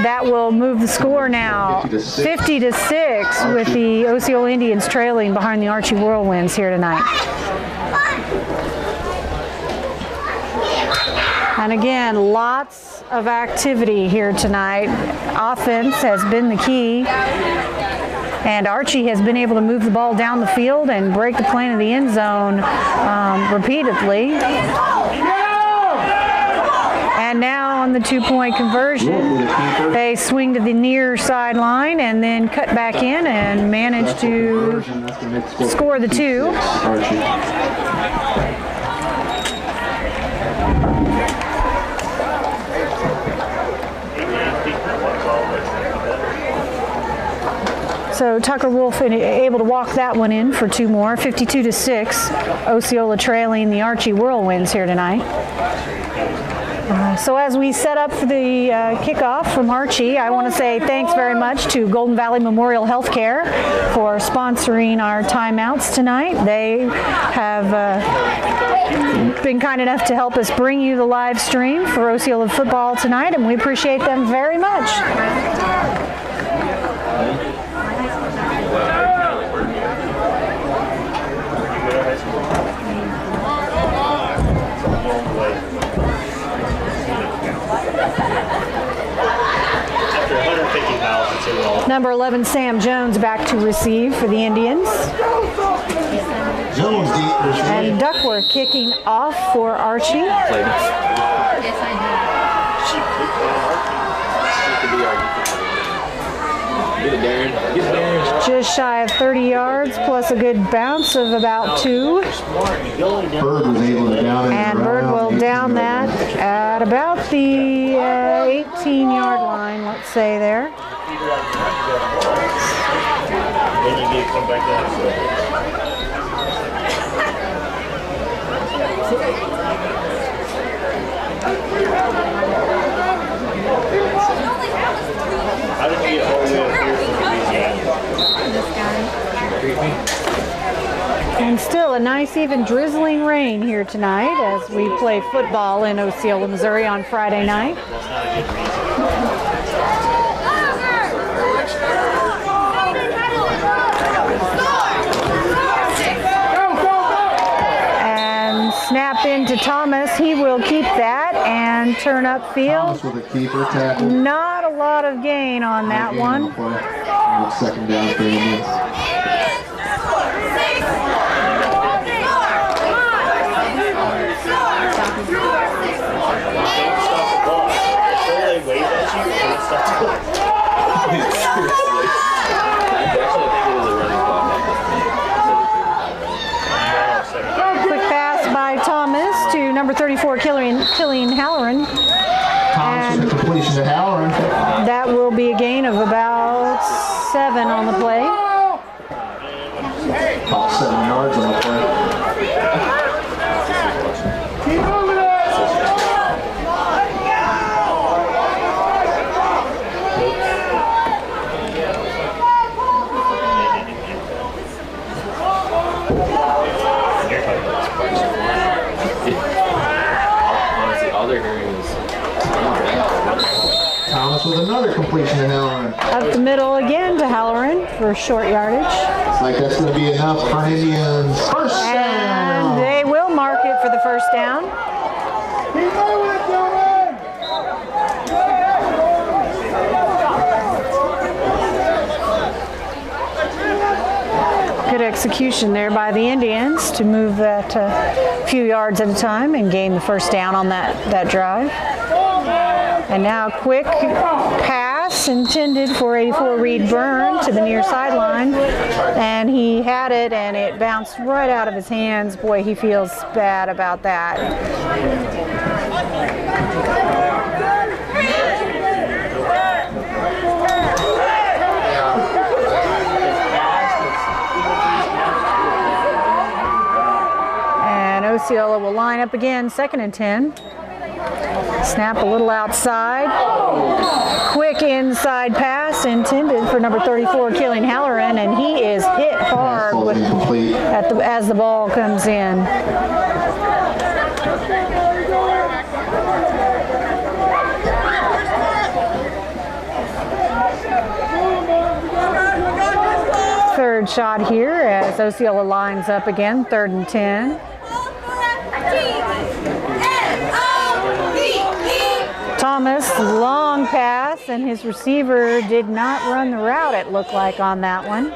That will move the score now 50-6 with the Osceola Indians trailing behind the Archie Whirlwinds here tonight. And again, lots of activity here tonight. Offense has been the key. And Archie has been able to move the ball down the field and break the plane of the end zone repeatedly. And now on the 2-point conversion, they swing to the near sideline and then cut back in and manage to score the 2. So Tucker Wolf able to walk that one in for 2 more, 52-6. Osceola trailing the Archie Whirlwinds here tonight. So as we set up for the kickoff from Archie, I want to say thanks very much to Golden Valley Memorial Healthcare for sponsoring our timeouts tonight. They have been kind enough to help us bring you the live stream for Osceola football tonight, and we appreciate them very much. Number 11, Sam Jones, back to receive for the Indians. Jones deep. And Duckworth kicking off for Archie. Just shy of 30 yards, plus a good bounce of about 2. Bird was able to down it. And Bird will down that at about the 18-yard line, let's say there. Then you get to come back down. How did you get all the way up here from Louisiana? And still a nice even drizzling rain here tonight as we play football in Osceola, Missouri on Friday night. That's not a good reason. Snap into Thomas. He will keep that and turn upfield. Thomas with a keeper tackle. Not a lot of gain on that one. Second down for Indians. Number 34, Killian Halloran. Thomas with a completion to Halloran. That will be a gain of about 7 on the play. About 7 yards on the play. Keep moving it! Thomas with another completion to Halloran. Up the middle again to Halloran for short yardage. Looks like that's going to be enough for Indians. First down. And they will mark it for the first down. Keep moving it, gentlemen. Good execution there by the Indians to move that few yards at a time and gain the first down on that drive. And now quick pass intended for 84 Reed Byrne to the near sideline. And he had it and it bounced right out of his hands. Boy, he feels bad about that. Osceola will line up again, 2nd and 10. Snap a little outside. Quick inside pass intended for number 34, Killian Halloran, and he is hit hard with, as the ball comes in. Third shot here as Osceola lines up again, 3rd and 10. Thomas, long pass, and his receiver did not run the route, it looked like, on that one.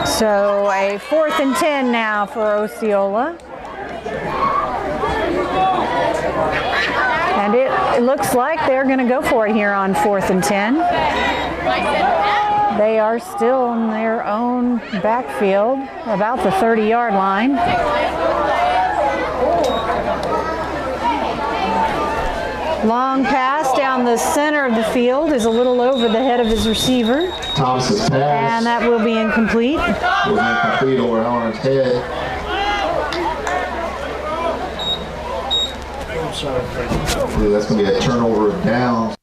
So a 4th and 10 now for Osceola. And it looks like they're going to go for it here on 4th and 10. They are still in their own backfield, about the 30-yard line. Long pass down the center of the field is a little over the head of his receiver. Thomas's pass. And that will be incomplete. Will be incomplete over Halloran's head. That's going to be a turnover of downs.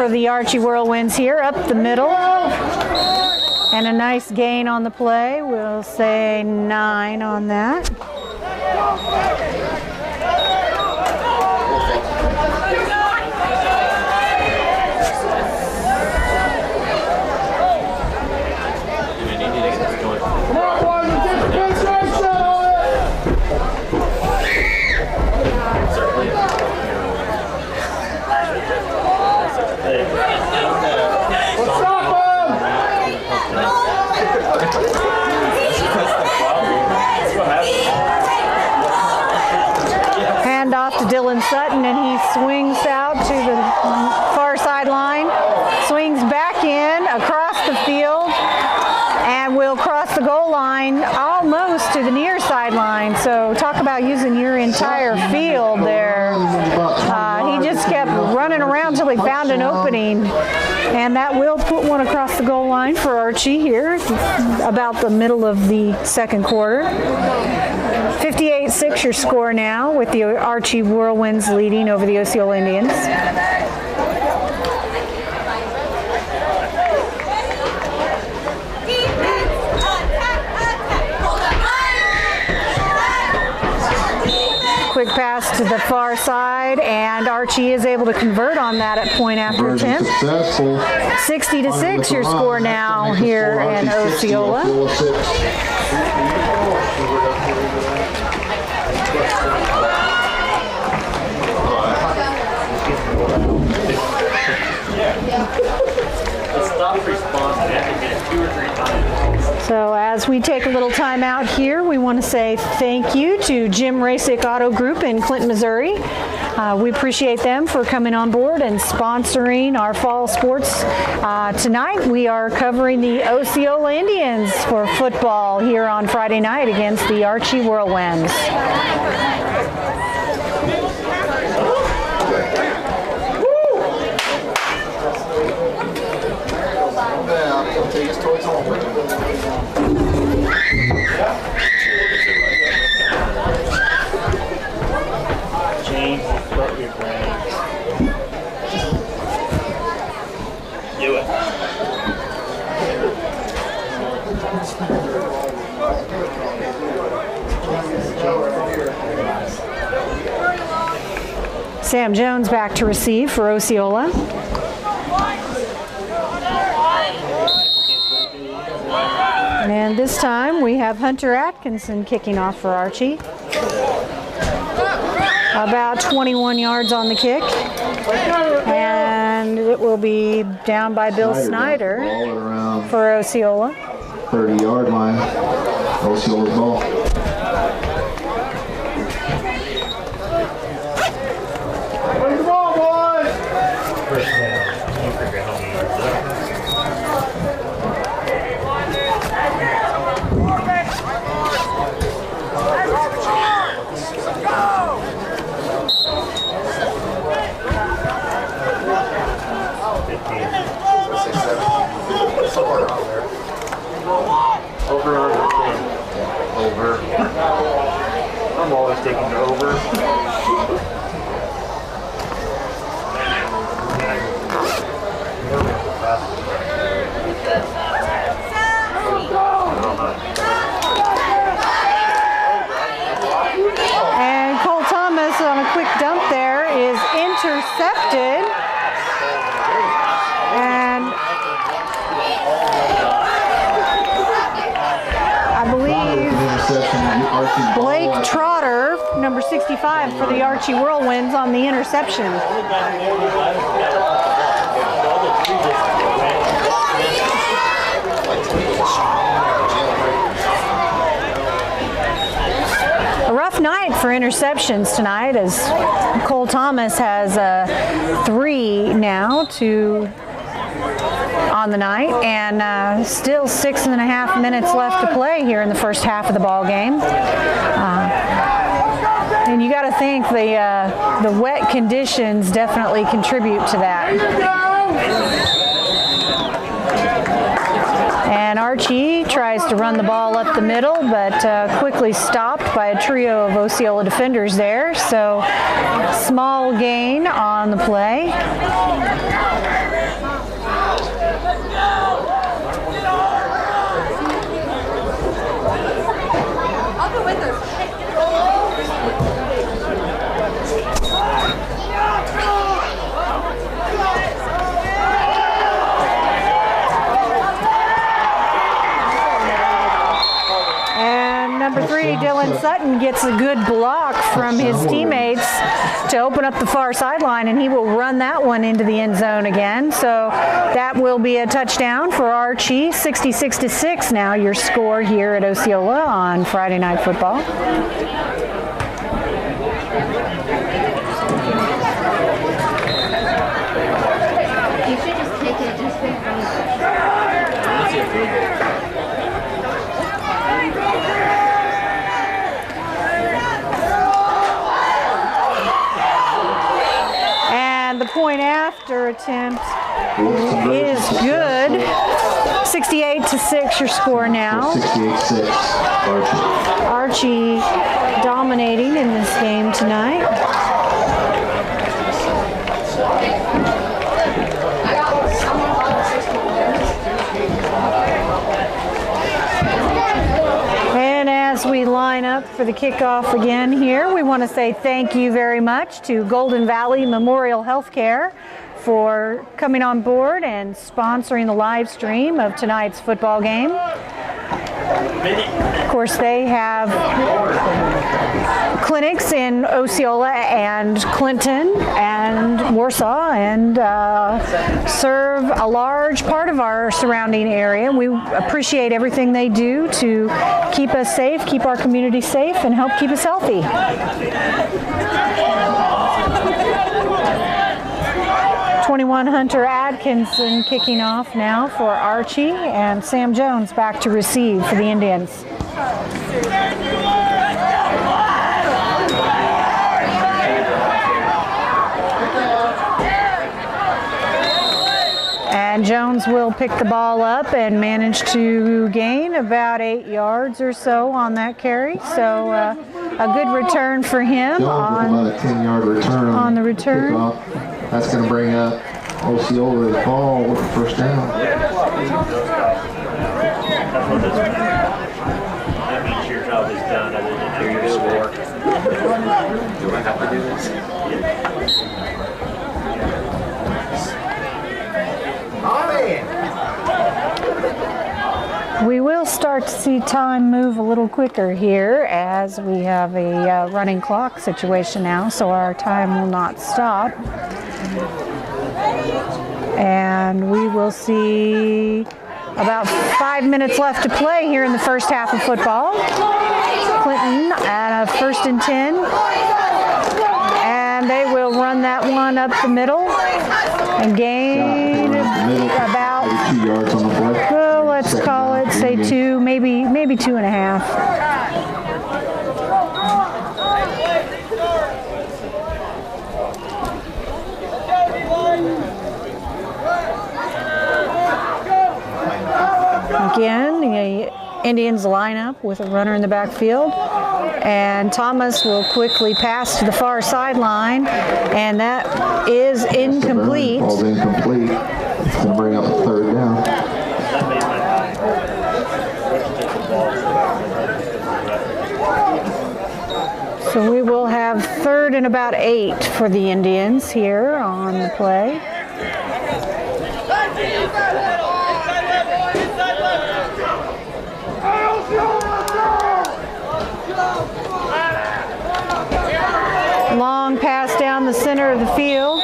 The Archie Whirlwinds here up the middle, and a nice gain on the play. We'll say 9 on that. Hand off to Dylan Sutton, and he swings out to the far sideline, swings back in across the field, and will cross the goal line almost to the near sideline. So talk about using your entire field there. He just kept running around until he found an opening, and that will put one across the goal line for Archie here about the middle of the 2nd quarter. 58-6 your score now, with the Archie Whirlwinds leading over the Osceola Indians. Quick pass to the far side, and Archie is able to convert on that at point after attempt. 60-6 your score now here in Osceola. So as we take a little time out here, we want to say thank you to Jim Rasick Auto Group in Clinton, Missouri. We appreciate them for coming on board and sponsoring our fall sports. Tonight we are covering the Osceola Indians for football here on Friday night against the Archie Whirlwinds. Take his toys home with him. James, start your brain. Do it. Sam Jones back to receive for Osceola. And this time we have Hunter Atkinson kicking off for Archie. About 21 yards on the kick. And it will be down by Bill Snyder Ball at around for Osceola. 30-yard line. Osceola's ball. Where's the ball, boys? First down. You figure how many yards that is. Somewhere around there. Over or under 10? Over. I'm always taking the over. And Cole Thomas on a quick dump there is intercepted. And I believe Blake Trotter, number 65 for the Archie Whirlwinds, on the interception. A rough night for interceptions tonight, as Cole Thomas has 3 now on the night, and still 6.5 minutes left to play here in the first half of the ball game. And you got to think the wet conditions definitely contribute to that. And Archie tries to run the ball up the middle, but quickly stopped by a trio of Osceola defenders there. So small gain on the play. I'll go with her. Number 3, Dylan Sutton, gets a good block from his teammates to open up the far sideline, and he will run that one into the end zone again. So that will be a touchdown for Archie. 66-6 now your score here at Osceola on Friday Night Football. You should just take it. Just been The point after attempt is good. 68-6 your score now. 68-6, Archie dominating in this game tonight. And as we line up for the kickoff again here, we want to say thank you very much to Golden Valley Memorial Healthcare for coming on board and sponsoring the live stream of tonight's football game. Of course, they have clinics in Osceola and Clinton and Warsaw, and serve a large part of our surrounding area. We appreciate everything they do to keep us safe, keep our community safe, and help keep us healthy. 21 Hunter Atkinson kicking off now for Archie, and Sam Jones back to receive for the Indians. And Jones will pick the ball up and manage to gain about 8 yards or so on that carry. So a good return for him on a 10-yard return on the return. Kickoff. That's going to bring up Osceola's ball with the first down. That means your job is done other than do your score. Do I have to do this? We will start to see time move a little quicker here as we have a running clock situation now, so our time will not stop. And we will see about 5 minutes left to play here in the first half of football. Clinton at a 1st and 10. And they will run that one up the middle and gain about, 2 yards on the play. well, let's call it, say 2, maybe 2.5. Again, the Indians line up with a runner in the backfield, and Thomas will quickly pass to the far sideline, and that is incomplete. Ball's incomplete. It's going to bring up a 3rd down. So we will have 3rd and about 8 for the Indians here on the play. Long pass down the center of the field,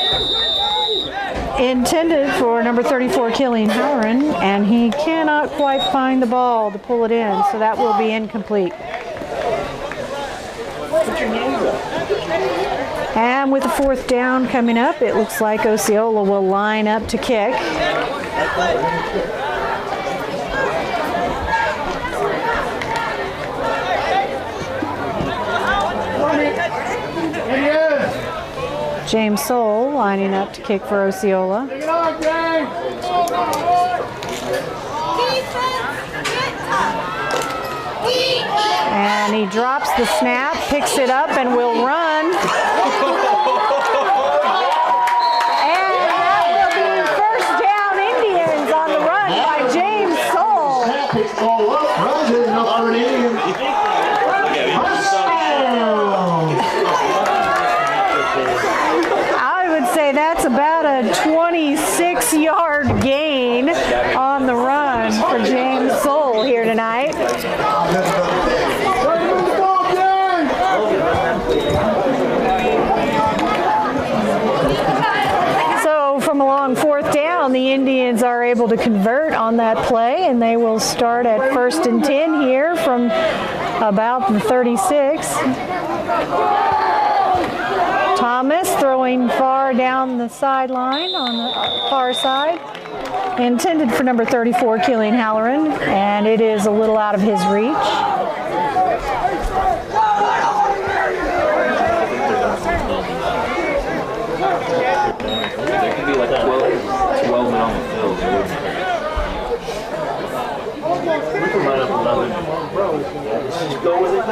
intended for number 34, Killian Halloran, and he cannot quite find the ball to pull it in, so that will be incomplete. And with the 4th down coming up, it looks like Osceola will line up to kick. James Soule lining up to kick for Osceola. And he drops the snap, picks it up, and will run. And that will be 1st down Indians on the run by James Soule. Picks the ball up, runs it, and up for an Indian. That's about a 26-yard gain on the run for James Soule here tonight. So from a long 4th down, the Indians are able to convert on that play, and they will start at 1st and 10 here from about the 36. Thomas throwing far down the sideline on the far side, intended for number 34, Killian Halloran, and it is a little out of his reach. There could be like 12 men on the field. We can line up 11. Let's just go with it.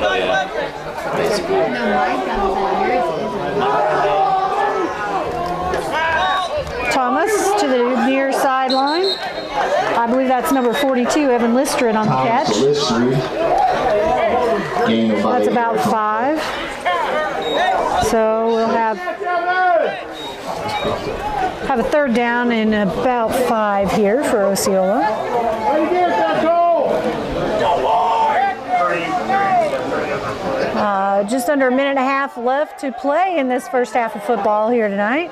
Oh, yeah. Basically. No, my gun's on yours isn't. Thomas to the near sideline. I believe that's number 42, Evan Listrid on the catch. That's about 5. So we'll have a 3rd down and about 5 here for Osceola. Just under a minute and a half left to play in this first half of football here tonight.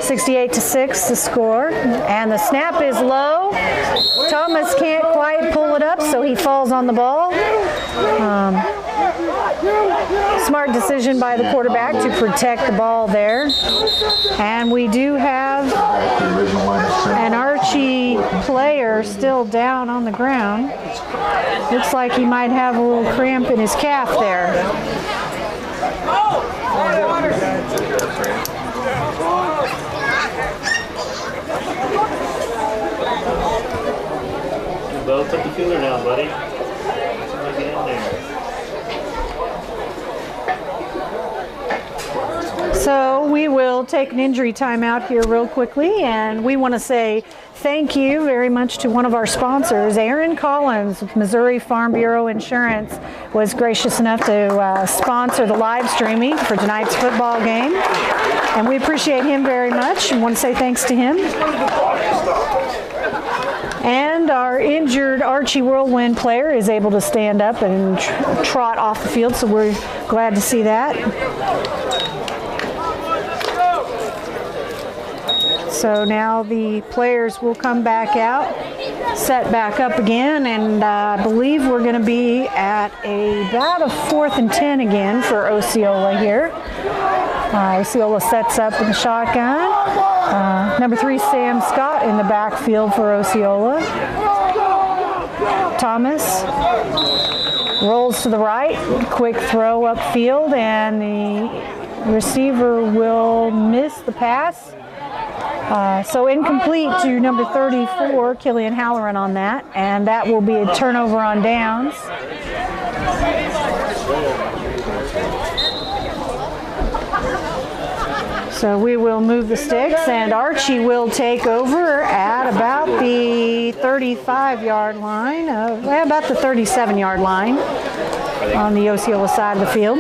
68-6 the score, and the snap is low. Thomas can't quite pull it up, so he falls on the ball. Smart decision by the quarterback to protect the ball there. And we do have an Archie player still down on the ground. Looks like he might have a little cramp in his calf there. Bo, put the cooler down, buddy. Somebody get in there. So we will take an injury timeout here real quickly, and we want to say thank you very much to one of our sponsors. Aaron Collins with Missouri Farm Bureau Insurance was gracious enough to sponsor the live streaming for tonight's football game, and we appreciate him very much and want to say thanks to him. And our injured Archie Whirlwind player is able to stand up and trot off the field, so we're glad to see that. So now the players will come back out, set back up again, and I believe we're going to be at about a 4th and 10 again for Osceola here. Osceola sets up in the shotgun. Number 3, Sam Scott in the backfield for Osceola. Thomas rolls to the right, quick throw upfield, and the receiver will miss the pass. So incomplete to number 34, Killian Halloran on that, and that will be a turnover on downs. So we will move the sticks, and Archie will take over at about the 35-yard line, about the 37-yard line on the Osceola side of the field.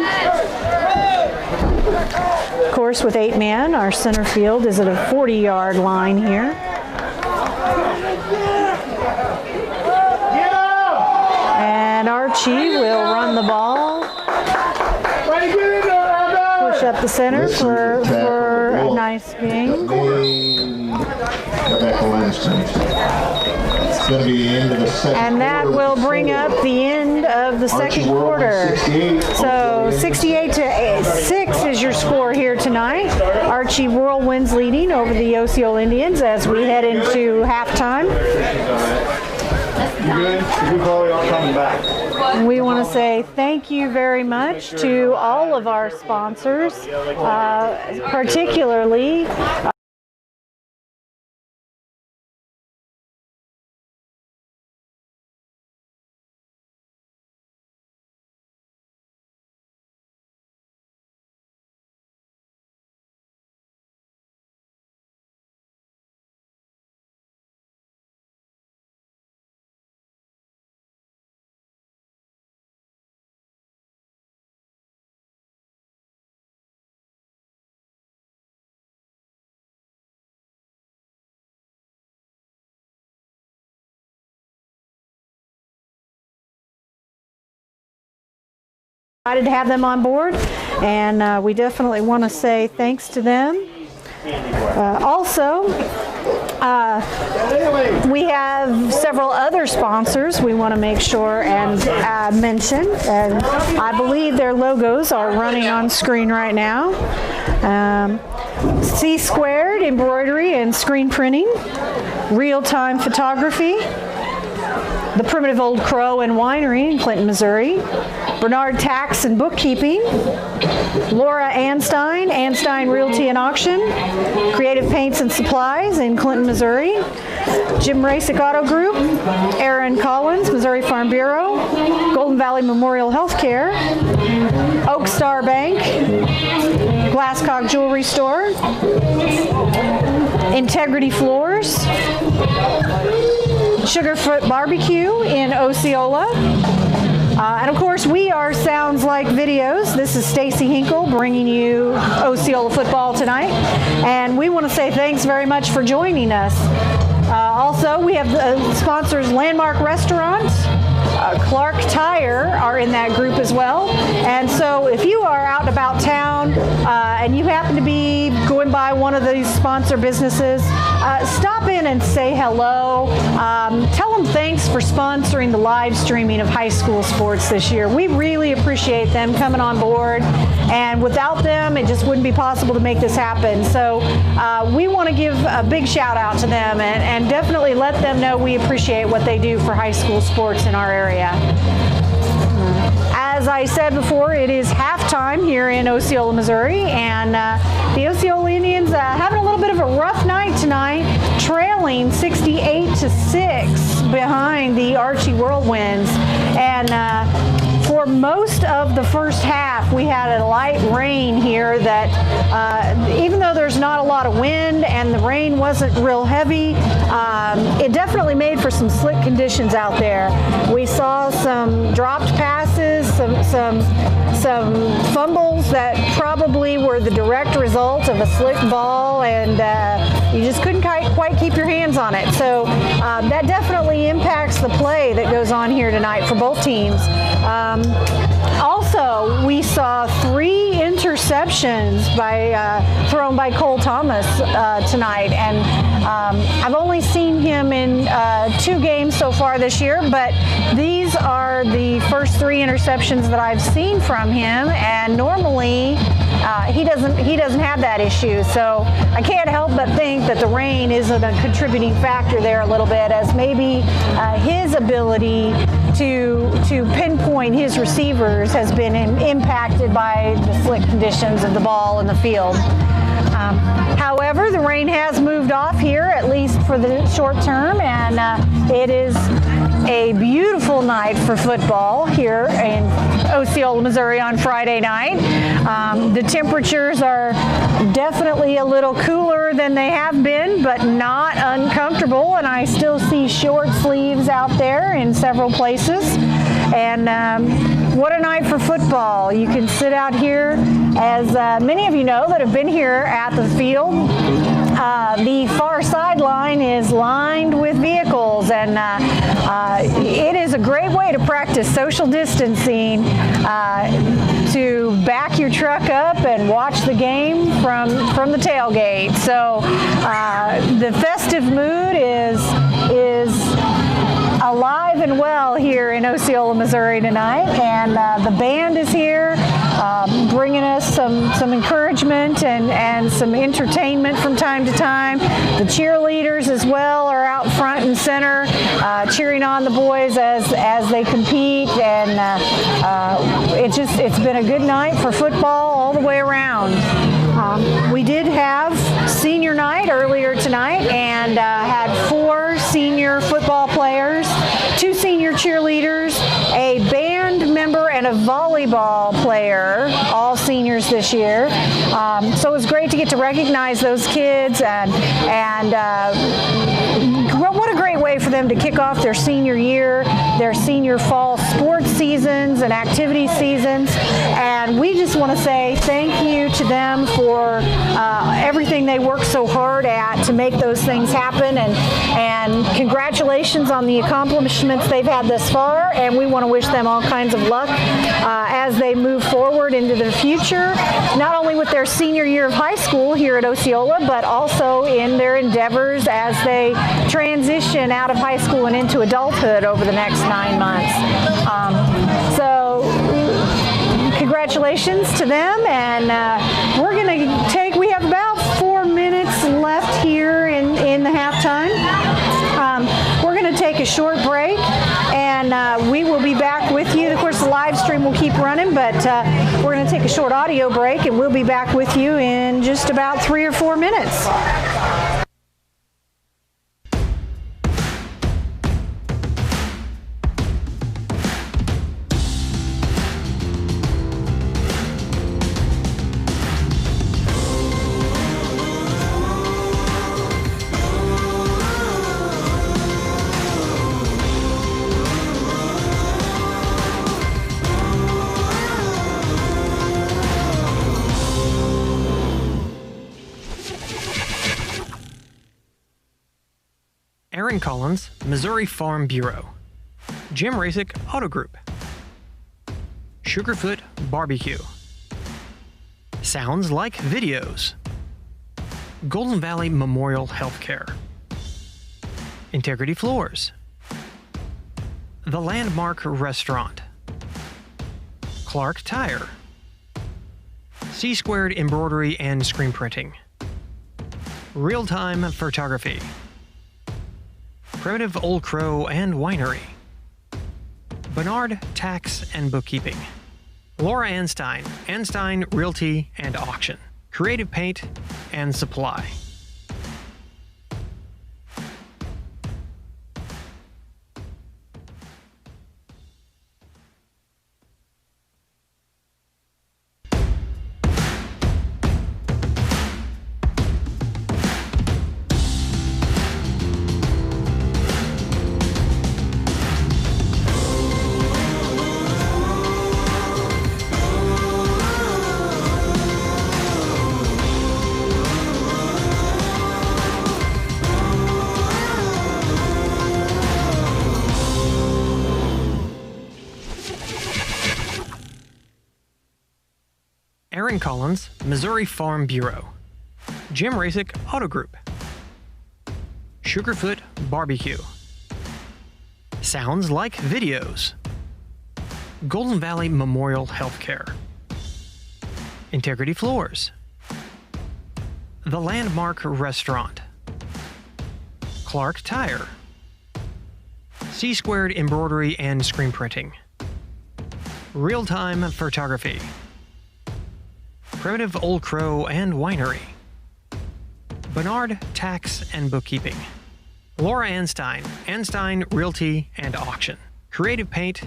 Of course, with 8 men, our center field is at a 40-yard line here. And Archie will run the ball. Push up the center for a nice gain. And that will bring up the end of the second quarter. So 68-6 is your score here tonight. Archie Whirlwinds leading over the Osceola Indians as we head into halftime. And we want to say thank you very much to all of our sponsors, particularly excited to have them on board, and we definitely want to say thanks to them. Also, we have several other sponsors we want to make sure and mention, and I believe their logos are running on screen right now. C Squared Embroidery and Screen Printing, Real Time Photography, the Primitive Old Crow and Winery in Clinton, Missouri, Bernard Tax and Bookkeeping, Laura Anstein, Anstein Realty and Auction, Creative Paints and Supplies in Clinton, Missouri, Jim Rasick Auto Group, Aaron Collins, Missouri Farm Bureau, Golden Valley Memorial Healthcare, Oak Star Bank, Glasscock Jewelry Store, Integrity Floors, Sugarfoot Barbecue in Osceola. And of course, we are Sounds Like Videos. This is Stacy Hinkle bringing you Osceola football tonight. And we want to say thanks very much for joining us. Also, we have the sponsors Landmark Restaurant, Clark Tire are in that group as well. And so if you are out and about town and you happen to be going by one of these sponsor businesses, stop in and say hello. Tell them thanks for sponsoring the live streaming of high school sports this year. We really appreciate them coming on board, and without them it just wouldn't be possible to make this happen. So we want to give a big shout out to them and definitely let them know we appreciate what they do for high school sports in our area. As I said before, it is halftime here in Osceola, Missouri, and the Osceola Indians having a little bit of a rough night tonight, trailing 68-6 behind the Archie Whirlwinds. And for most of the first half, we had a light rain here that even though there's not a lot of wind and the rain wasn't real heavy, it definitely made for some slick conditions out there. We saw some dropped passes, some fumbles that probably were the direct result of a slick ball, and you just couldn't quite keep your hands on it. So that definitely impacts the play that goes on here tonight for both teams. Also, we saw 3 interceptions thrown by Cole Thomas tonight, and I've only seen him in 2 games so far this year, but these are the first 3 interceptions that I've seen from him, and normally he doesn't have that issue. So I can't help but think that the rain isn't a contributing factor there a little bit, as maybe his ability to pinpoint his receivers has been impacted by the slick conditions of the ball in the field. However, the rain has moved off here, at least for the short term, and it is a beautiful night for football here in Osceola, Missouri on Friday night. The temperatures are definitely a little cooler than they have been, but not uncomfortable, and I still see short sleeves out there in several places. And what a night for football. You can sit out here, as many of you know that have been here at the field. The far sideline is lined with vehicles, and it is a great way to practice social distancing, to back your truck up and watch the game from the tailgate. So the festive mood is alive and well here in Osceola, Missouri tonight, and the band is here bringing us some encouragement and some entertainment from time to time. The cheerleaders as well are out front and center cheering on the boys as they compete, and it's been a good night for football all the way around. We did have senior night earlier tonight, and had 4 senior football players, 2 senior cheerleaders, a band member, and a volleyball player, all seniors this year. So it was great to get to recognize those kids, and what a great way for them to kick off their senior year, their senior fall sports seasons and activity seasons. And we just want to say thank you to them for everything they work so hard at to make those things happen, and congratulations on the accomplishments they've had thus far, and we want to wish them all kinds of luck as they move forward into the future, not only with their senior year of high school here at Osceola, but also in their endeavors as they transition out of high school and into adulthood over the next 9 months. So congratulations to them, and we have about 4 minutes left here in the halftime. We're going to take a short break, and we will be back with you. Of course, the live stream will keep running, but we're going to take a short audio break, and we'll be back with you in just about 3 or 4 minutes. Aaron Collins, Missouri Farm Bureau. Jim Rasick, Auto Group. Sugarfoot Barbecue. Sounds Like Videos. Golden Valley Memorial Healthcare. Integrity Floors. The Landmark Restaurant. Clark Tire. C-Squared Embroidery and Screen Printing. Real-Time Photography. Primitive Old Crow and Winery. Bernard Tax and Bookkeeping. Laura Anstein, Anstein Realty and Auction. Creative Paint and Supply. Aaron Collins, Missouri Farm Bureau. Jim Rasick, Auto Group. Sugarfoot Barbecue. Sounds Like Videos. Golden Valley Memorial Healthcare. Integrity Floors. The Landmark Restaurant. Clark Tire. C Squared Embroidery and Screen Printing. Real Time Photography. Primitive Old Crow and Winery. Bernard Tax and Bookkeeping. Laura Anstein, Anstein Realty and Auction. Creative Paint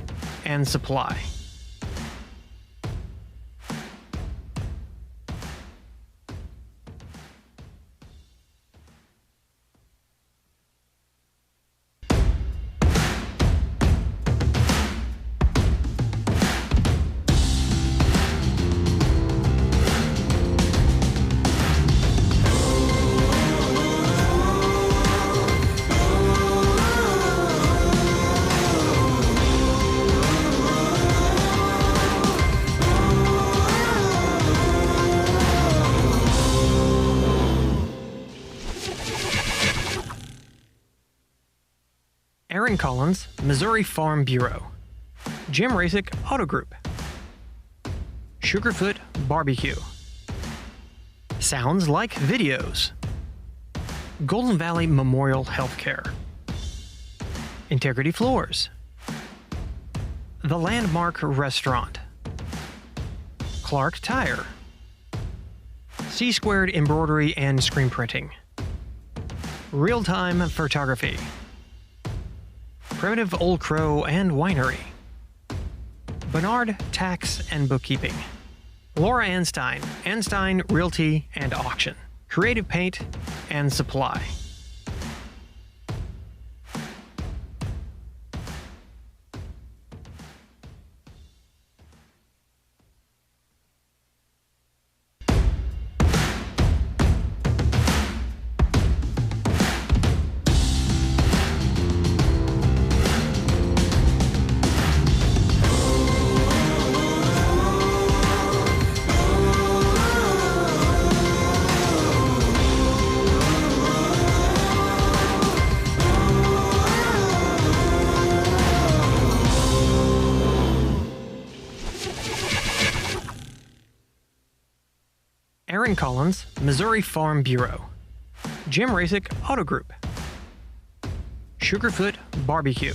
and Supply. Aaron Collins, Missouri Farm Bureau. Jim Rasick, Auto Group. Sugarfoot Barbecue. Sounds Like Videos. Golden Valley Memorial Healthcare. Integrity Floors. The Landmark Restaurant. Clark Tire. C Squared Embroidery and Screen Printing. Real Time Photography. Primitive Old Crow and Winery. Bernard Tax and Bookkeeping. Laura Anstein, Anstein Realty and Auction. Creative Paint and Supply. Aaron Collins, Missouri Farm Bureau. Jim Rasick, Auto Group. Sugarfoot Barbecue.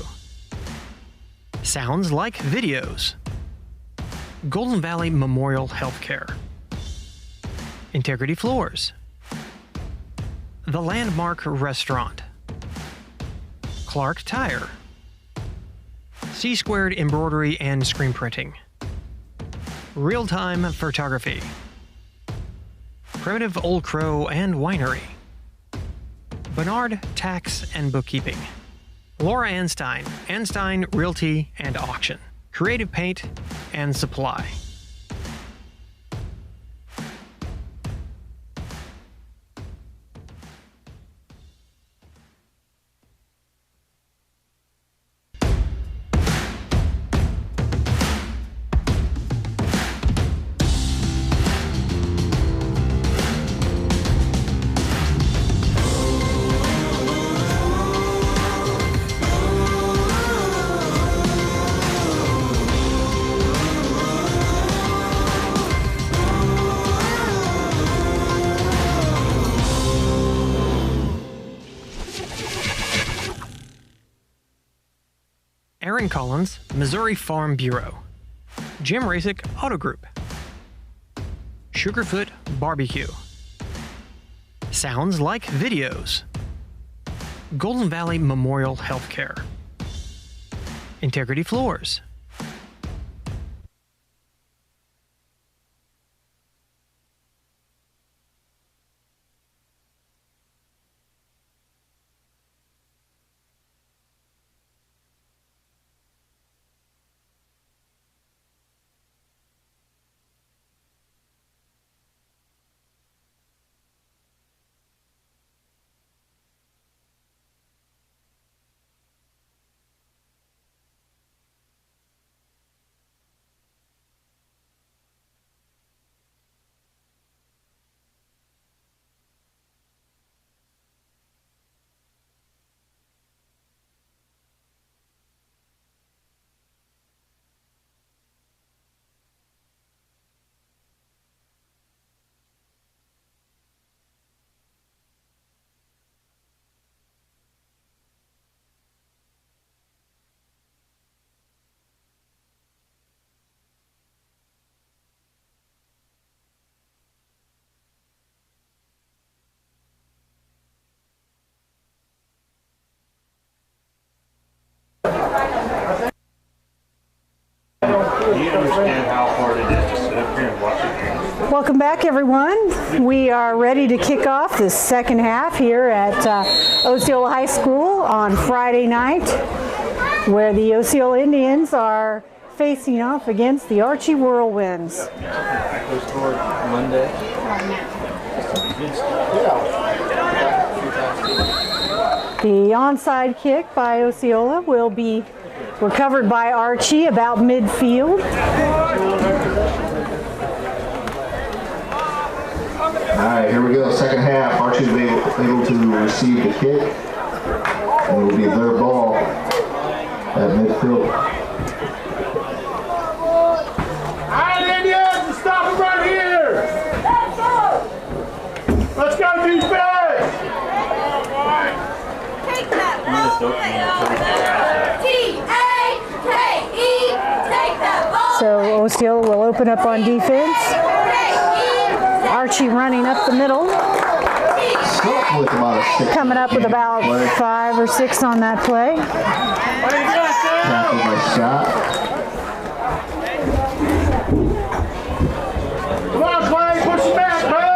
Sounds Like Videos. Golden Valley Memorial Healthcare. Integrity Floors. The Landmark Restaurant. Clark Tire. C Squared Embroidery and Screen Printing. Real Time Photography. Primitive Old Crow and Winery. Bernard Tax and Bookkeeping. Laura Anstein, Anstein Realty and Auction. Creative Paint and Supply. Aaron Collins, Missouri Farm Bureau. Jim Rasick, Auto Group. Sugarfoot Barbecue. Sounds Like Videos. Golden Valley Memorial Healthcare. Integrity Floors. back, everyone. We are ready to kick off the second half here at Osceola High School on Friday night, where the Osceola Indians are facing off against the Archie Whirlwinds. The onside kick by Osceola will be recovered by Archie about midfield. All right, here we go. Second half. Archie's able to receive the kick. And it will be their ball at midfield. All right, Indians, stop them right here. Let's go defense. Take that ball away. T-A-K-E. Take that ball. So Osceola will open up on defense. Archie running up the middle. Coming up with about 5 or 6 on that play. Tackled by Scott. Come on, Clay, push it back, Clay.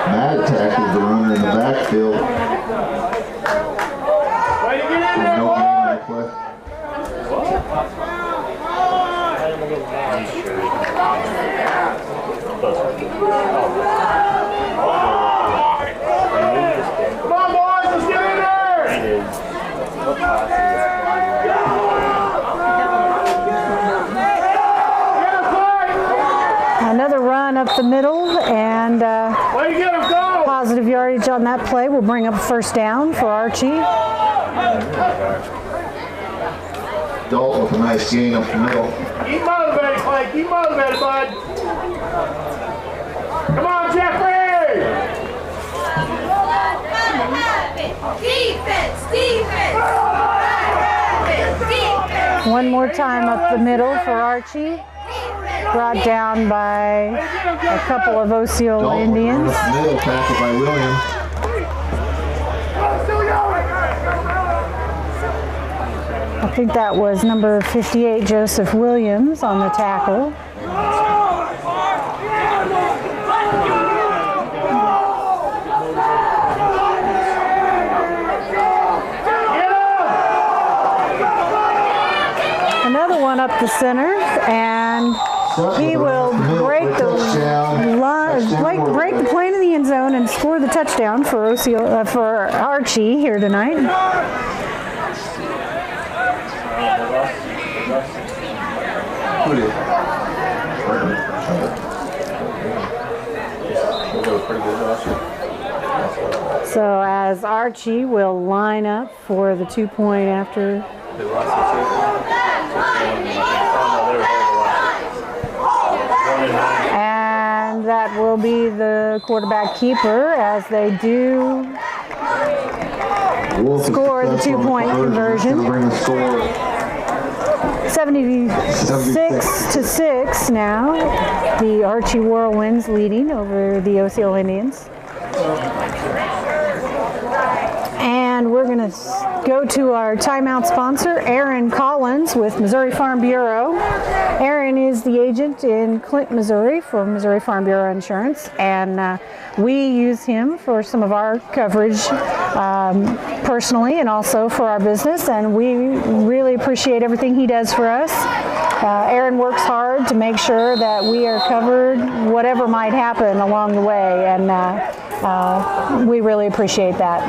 Matt tackled the runner in the backfield. Way to get in there, No boy. gain on the play. Come on, boys, let's get in there. Another run up the middle, and Way to get him, go. positive yardage on that play will bring up a first down for Archie. Dalton with a nice gain up the middle. Keep motivated, Clay. Keep motivated, bud. Come on, Jeffrey. Defense, defense. Defense. One more time up the middle for Archie. Brought down by a couple of Osceola Dalton Indians. up the middle, tackled by Williams. I think that was number 58, Joseph Williams, on the tackle. Another one up the center, and he will break the plane in the end zone and score the touchdown for Osceola, for Archie here tonight. So as Archie will line up for the 2-point after. And that will be the quarterback keeper as they do score the 2-point conversion. 76-6 now. The Archie Whirlwinds leading over the Osceola Indians. And we're going to go to our timeout sponsor, Aaron Collins with Missouri Farm Bureau. Aaron is the agent in Clint, Missouri for Missouri Farm Bureau Insurance, and we use him for some of our coverage personally and also for our business, and we really appreciate everything he does for us. Aaron works hard to make sure that we are covered whatever might happen along the way, and we really appreciate that.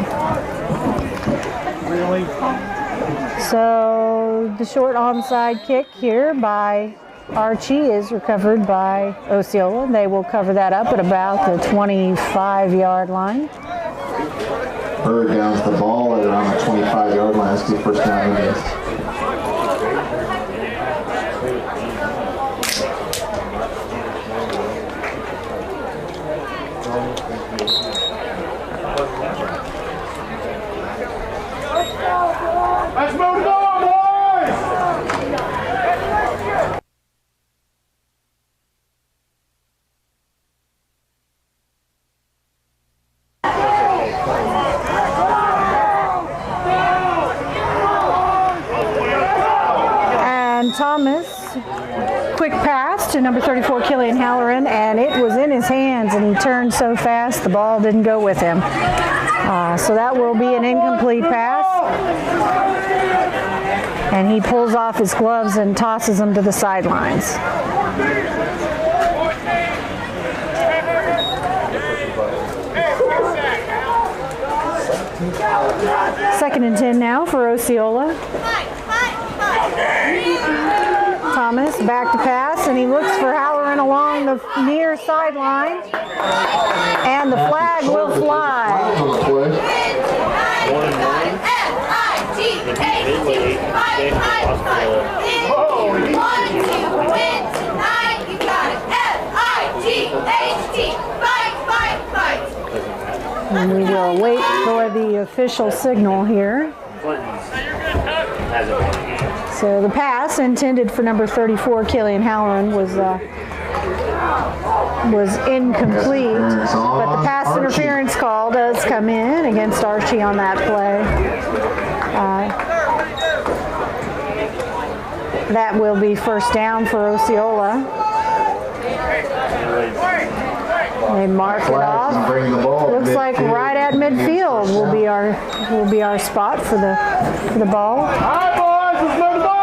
So the short onside kick here by Archie is recovered by Osceola. They will cover that up at about the 25-yard line. Bird downs the ball at around the 25-yard line. That's the first down Indians. Thomas, quick pass to number 34, Killian Halloran, and it was in his hands, and he turned so fast the ball didn't go with him. So that will be an incomplete pass. And he pulls off his gloves and tosses them to the sidelines. Second and 10 now for Osceola. Thomas back to pass, and he looks for Halloran along the near sideline, and the flag will fly. And we will wait for the official signal here. So the pass intended for number 34, Killian Halloran, was incomplete, but the pass interference call does come in against Archie on that play. That will be first down for Osceola. They mark it off. Looks like right at midfield will be our spot for the ball. All right, boys, let's move the ball.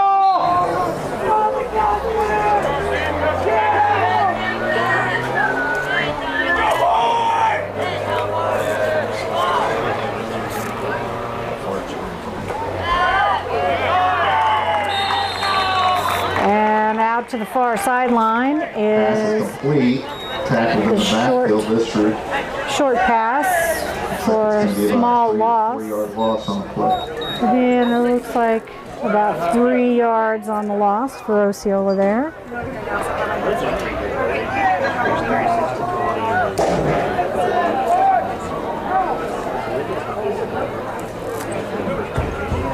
And out to the far sideline is the short pass for a small loss. And it looks like about 3 yards on the loss for Osceola there.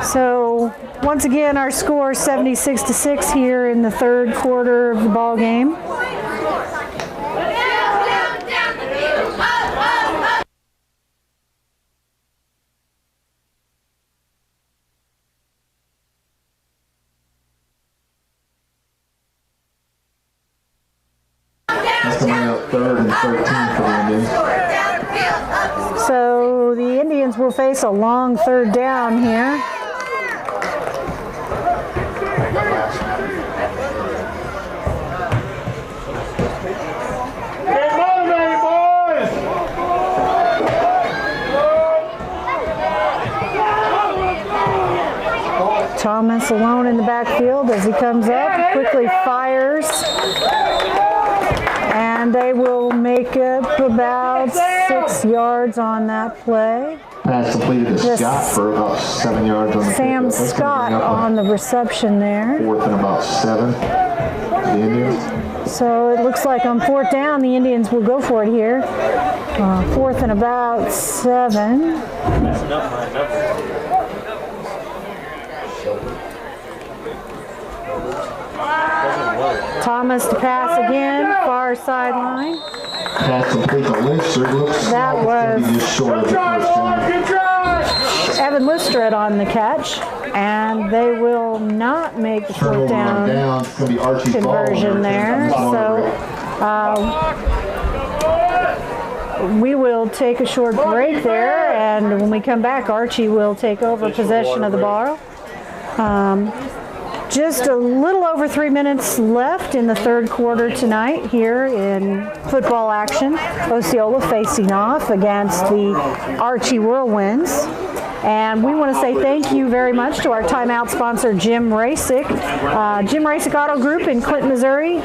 So once again, our score is 76-6 here in the third quarter of the ball game. Third and 13 for the Indians. So the Indians will face a long third down here. Get motivated, boys! Thomas alone in the backfield as he comes up, he quickly fires. And they will make up about 6 yards on that play. Pass completed to Scott for about 7 yards on the Sam Scott on the reception there. Fourth and about 7 for the Indians. So it looks like on fourth down, the Indians will go for it here. Fourth and about 7. Thomas to pass again, far sideline. Pass complete to Lister. That was just short of the first down. Evan Lister on the catch, and they will not make the fourth down conversion there. So we will take a short break there, and when we come back, Archie will take over possession of the ball. Just a little over 3 minutes left in the third quarter tonight here in football action. Osceola facing off against the Archie Whirlwinds. And we want to say thank you very much to our timeout sponsor, Jim Rasick. Jim Rasick Auto Group in Clinton, Missouri.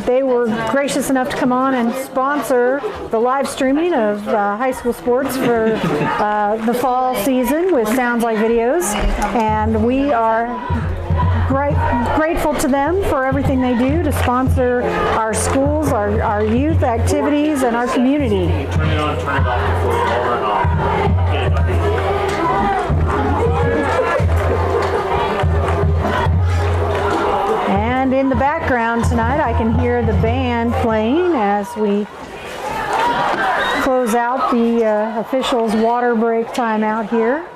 They were gracious enough to come on and sponsor the live streaming of high school sports for the fall season with Sounds Like Videos. And we are grateful to them for everything they do to sponsor our schools, our youth activities, and our community. Turn it on, turn it off before you run off. And in the background tonight, I can hear the band playing as we close out the officials' water break timeout here.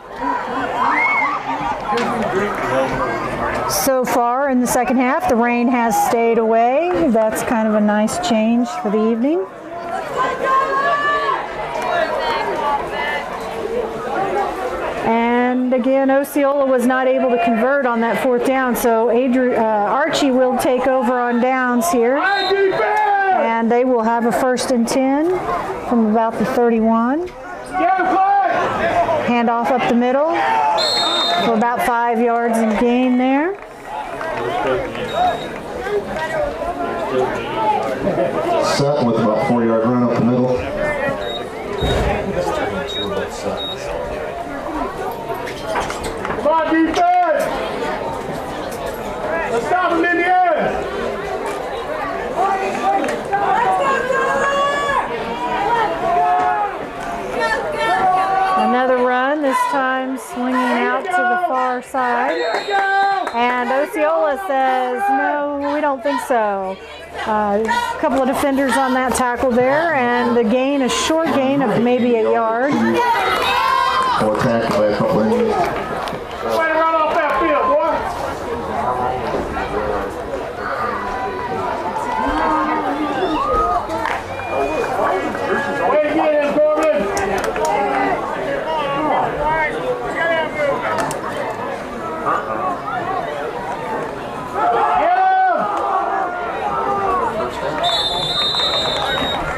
So far in the second half, the rain has stayed away. That's kind of a nice change for the evening. And again, Osceola was not able to convert on that fourth down, so Archie will take over on downs here. And they will have a 1st and 10 from about the 31. Handoff up the middle for about 5 yards in gain there. Sutton with about 4-yard run up the middle. Come on, defense! Let's stop him in the air! Another run, this time swinging out to the far side. And Osceola says, no, we don't think so. A couple of defenders on that tackle there, and the gain, a short gain of maybe a yard. Or tackled by a couple of inches. Way to run off that field, boy! Way to get him, Corbin!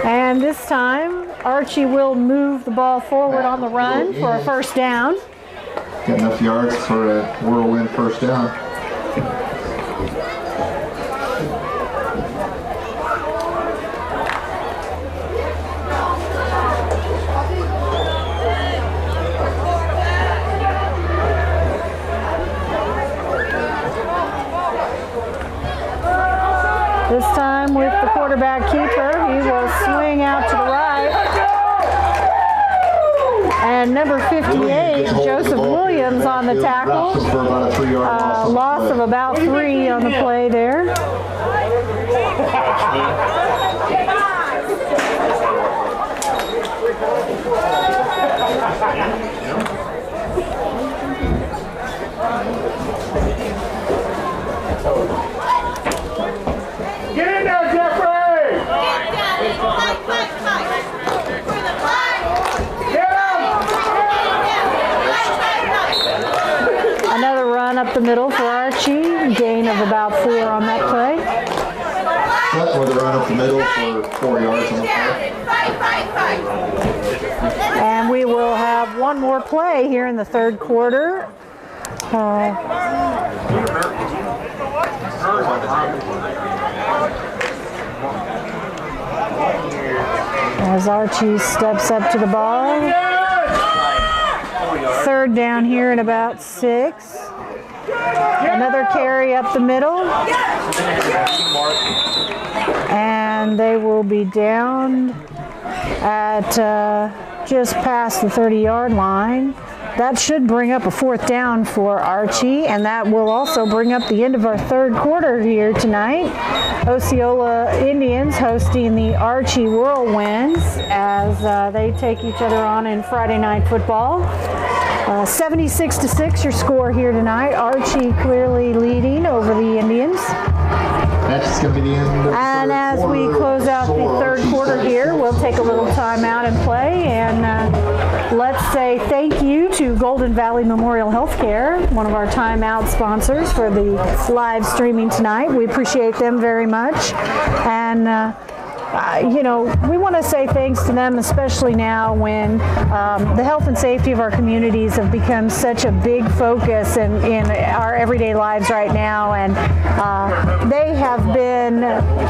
And this time, Archie will move the ball forward on the run for a 1st down. Got enough yards for a whirlwind 1st down. This time with the quarterback keeper, he will swing out to the right. And number 58, Joseph Williams on the tackle. Loss of about 3 on the play there. Get in there, Jeffrey! Another run up the middle for Archie, gain of about 4 on that play. Sutton with a run up the middle for 4 yards on the play. And we will have one more play here in the 3rd quarter. As Archie steps up to the ball. 3rd down here in about 6. Another carry up the middle. And they will be down at just past the 30-yard line. That should bring up a 4th down for Archie, and that will also bring up the end of our 3rd quarter here tonight. Osceola Indians hosting the Archie Whirlwinds as they take each other on in Friday night football. 76-6 your score here tonight. Archie clearly leading over the Indians. That's going to be the end of the And as we close out the 3rd quarter here, we'll take a little time out and play. And let's say thank you to Golden Valley Memorial Healthcare, one of our timeout sponsors for the live streaming tonight. We appreciate them very much. And you know, we want to say thanks to them, especially now when the health and safety of our communities have become such a big focus in our everyday lives right now. And they have been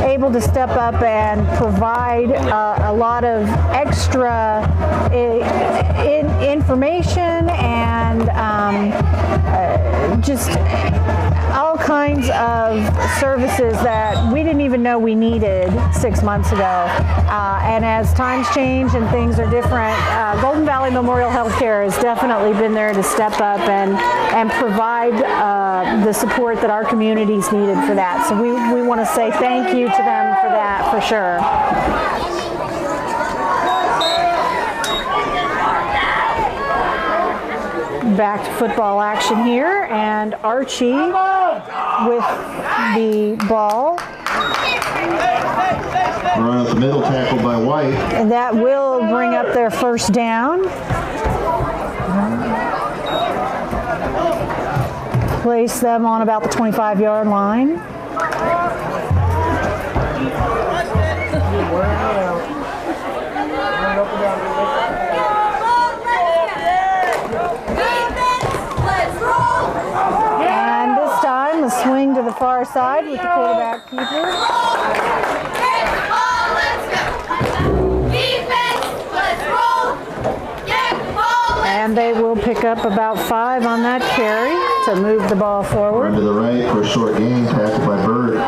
able to step up and provide a lot of extra information and just all kinds of services that we didn't even know we needed 6 months ago. And as times change and things are different, Golden Valley Memorial Healthcare has definitely been there to step up and provide the support that our communities needed for that. So we want to say thank you to them for that, for sure. Back to football action here, and Archie with the ball. Run up the middle, tackled by White. And that will bring up their first down. Place them on about the 25-yard line. And this time, a swing to the far side with the quarterback keeper. And they will pick up about 5 on that carry to move the ball forward. Run to the right for a short gain, tackled by Bird.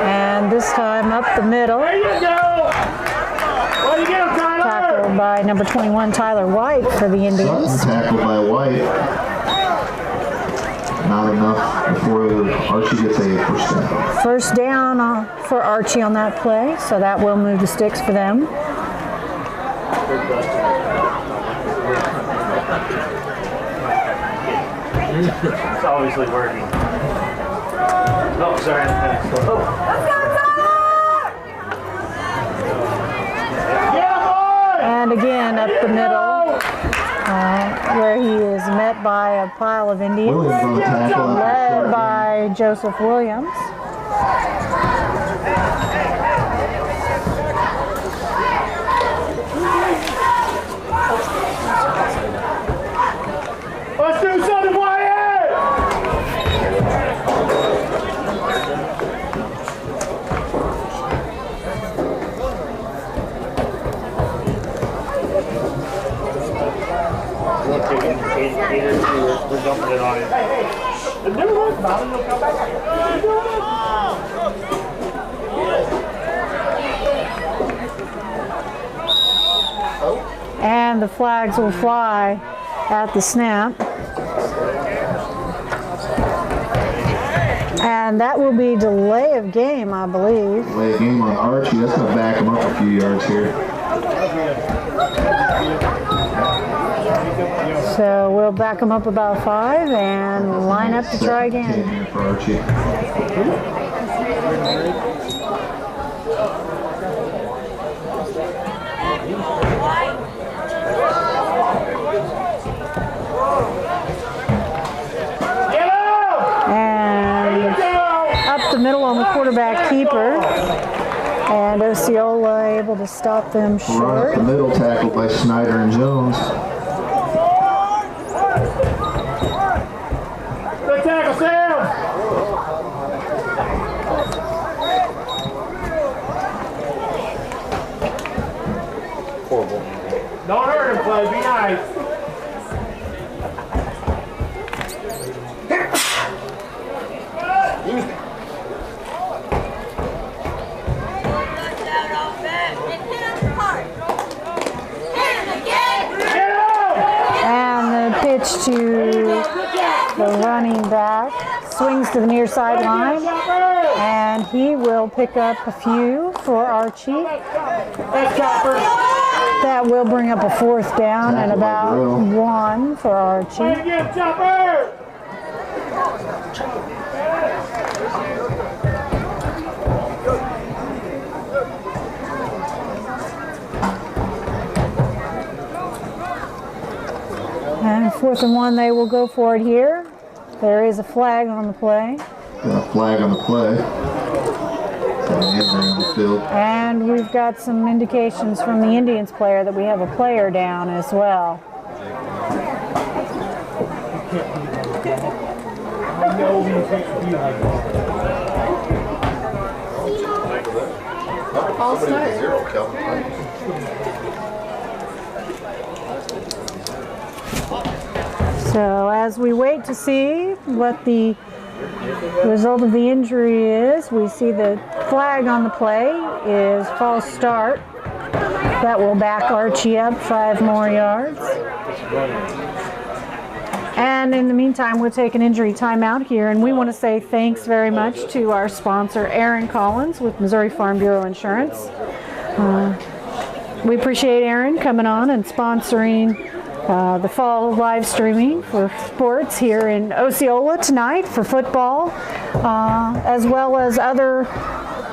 And this time up the middle. There you go. Way to go, Tyler. Tackled by number 21, Tyler White for the Indians. Sutton tackled by White. Not enough before Archie gets a first down. First down for Archie on that play, so that will move the sticks for them. It's obviously working. Oh, sorry. And again up the middle, where he is met by a pile of Indians, led by Joseph Williams. Let's do something, Wyatt! We're dumping it on him. And the flags will fly at the snap. And that will be delay of game, I believe. Delay of game on Archie. That's going to back him up a few yards here. So we'll back them up about 5 and line up to try again. For Archie. And up the middle on the quarterback keeper. And Osceola able to stop them Run up short. the middle, tackled by Snyder and Jones. Good tackle, Sam! Horrible. Don't hurt him, Clay. Be nice. And the pitch to the running back. Swings to the near sideline. And he will pick up a few for Archie. That will bring up a 4th down and about 1 for Archie. And 4th and 1, they will go for it here. There is a flag on the play. Got a flag on the play. Got an injury on the field. And we've got some indications from the Indians player that we have a player down as well. So as we wait to see what the result of the injury is, we see the flag on the play is false start. That will back Archie up 5 more yards. And in the meantime, we'll take an injury timeout here, and we want to say thanks very much to our sponsor, Aaron Collins with Missouri Farm Bureau Insurance. We appreciate Aaron coming on and sponsoring the fall live streaming for sports here in Osceola tonight for football, as well as other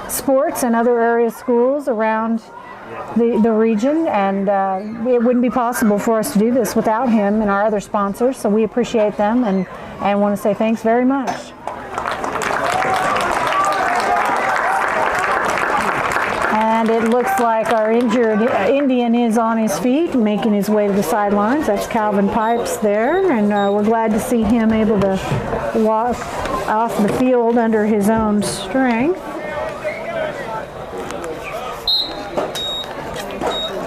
sports and other area schools around the region, and it wouldn't be possible for us to do this without him and our other sponsors, so we appreciate them and want to say thanks very much. And it looks like our injured Indian is on his feet, making his way to the sidelines. That's Calvin Pipes there, and we're glad to see him able to walk off the field under his own strength.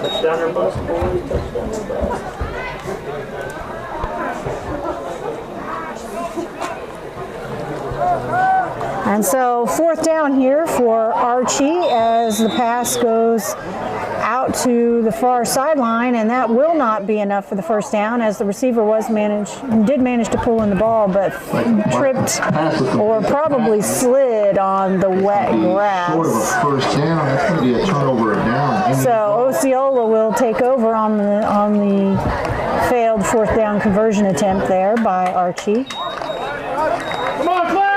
Touchdown or bust, boys. Touchdown or bust. And so 4th down here for Archie as the pass goes out to the far sideline, and that will not be enough for the first down as the receiver did manage to pull in the ball, but tripped or probably slid on the wet grass. Short of a first down, that's going to be a turnover down. So Osceola will take over on the failed 4th down conversion attempt there by Archie. Come on, Clay!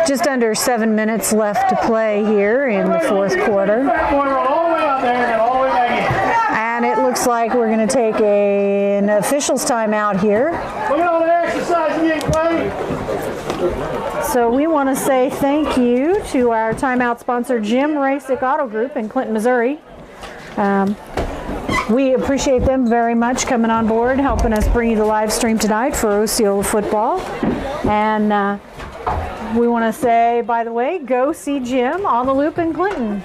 Just under 7 minutes left to play here in the 4th quarter. And it looks like we're going to take an officials timeout here. Look at all the exercise you get, Clay. So we want to say thank you to our timeout sponsor, Jim Rasick Auto Group in Clinton, Missouri. We appreciate them very much coming on board, helping us bring you the live stream tonight for Osceola football. And we want to say, by the way, go see Jim on the Loop in Clinton.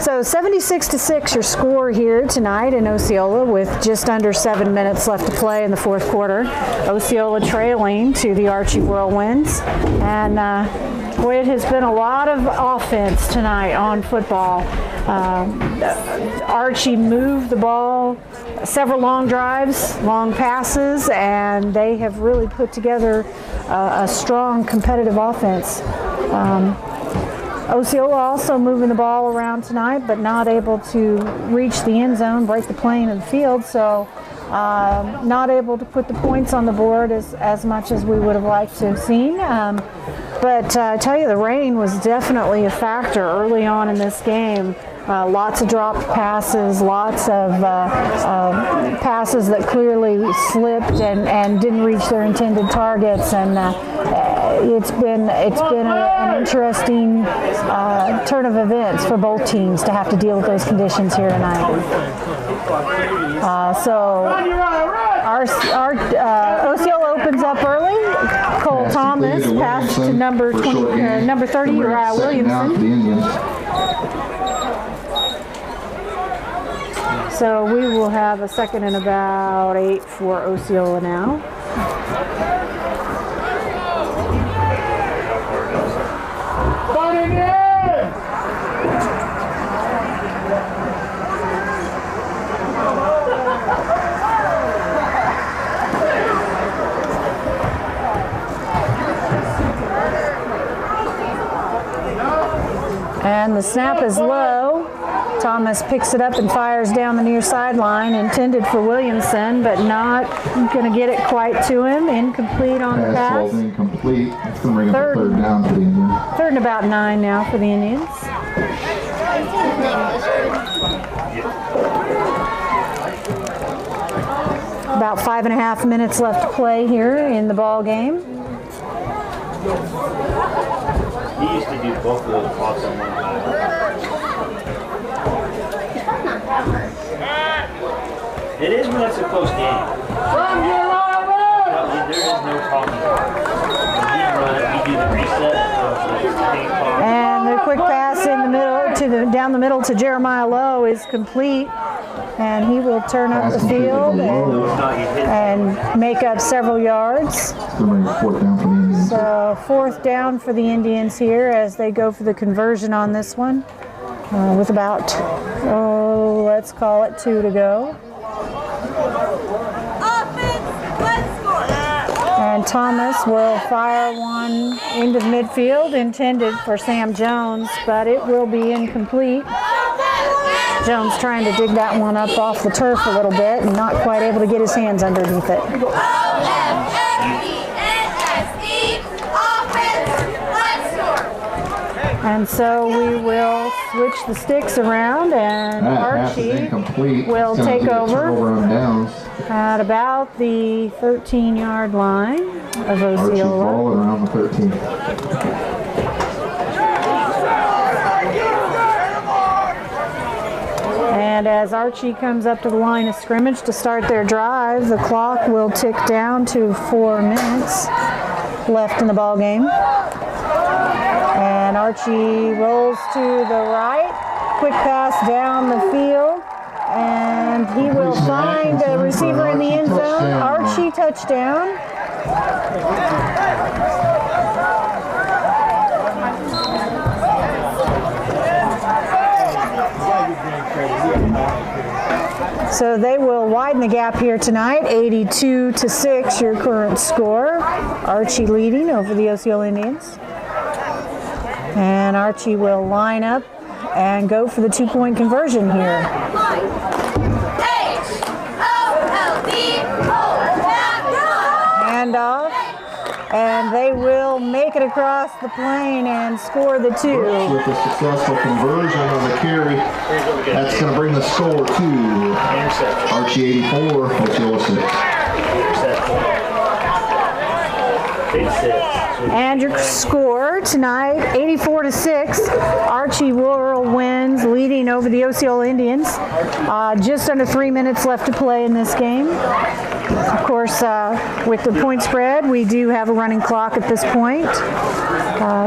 So 76-6 your score here tonight in Osceola with just under 7 minutes left to play in the 4th quarter. Osceola trailing to the Archie Whirlwinds. And boy, it has been a lot of offense tonight on football. Archie moved the ball, several long drives, long passes, and they have really put together a strong competitive offense. Osceola also moving the ball around tonight, but not able to reach the end zone, break the plane of the field, so not able to put the points on the board as much as we would have liked to have seen. But I tell you, the rain was definitely a factor early on in this game. Lots of dropped passes, lots of passes that clearly slipped and didn't reach their intended targets, and it's been an interesting turn of events for both teams to have to deal with those conditions here tonight. So our Osceola opens up early. Cole Thomas passed to number 30, Uriah Williamson. So we will have a 2nd and about 8 for Osceola now. And the snap is low. Thomas picks it up and fires down the near sideline, intended for Williamson, but not going to get it quite to him. Incomplete on the pass. Ball's incomplete. It's going to bring up a 3rd down for the Indians. 3rd and about 9 now for the Indians. About 5.5 minutes left to play here in the ball game. He used to do both of those clocks on one time. It is when it's a close game. There is no talking. When he runs, we do the reset. And the quick pass in the middle down the middle to Jeremiah Lowe is complete, and he will turn up the field and make up several yards. It's going to bring 4th down for the Indians. So 4th down for the Indians here as they go for the conversion on this one with about, let's call it 2 to go. And Thomas will fire one into the midfield intended for Sam Jones, but it will be incomplete. Jones trying to dig that one up off the turf a little bit and not quite able to get his hands underneath it. And so we will switch the sticks around, and Archie will take over at about the 13-yard line of Osceola. Archie's ball around the 13. And as Archie comes up to the line of scrimmage to start their drive, the clock will tick down to 4 minutes left in the ball game. And Archie rolls to the right, quick pass down the field, and he will find a receiver in the end zone. Archie touchdown. So they will widen the gap here tonight, 82-6, your current score. Archie leading over the Osceola Indians. And Archie will line up and go for the 2-point conversion here. Hand off, and they will make it across the plane and score the 2. With a successful conversion on the carry, that's going to bring the score to Archie 84, Osceola 6. And your score tonight, 84-6. Archie Whirlwinds leading over the Osceola Indians. Just under 3 minutes left to play in this game. Of course, with the point spread, we do have a running clock at this point.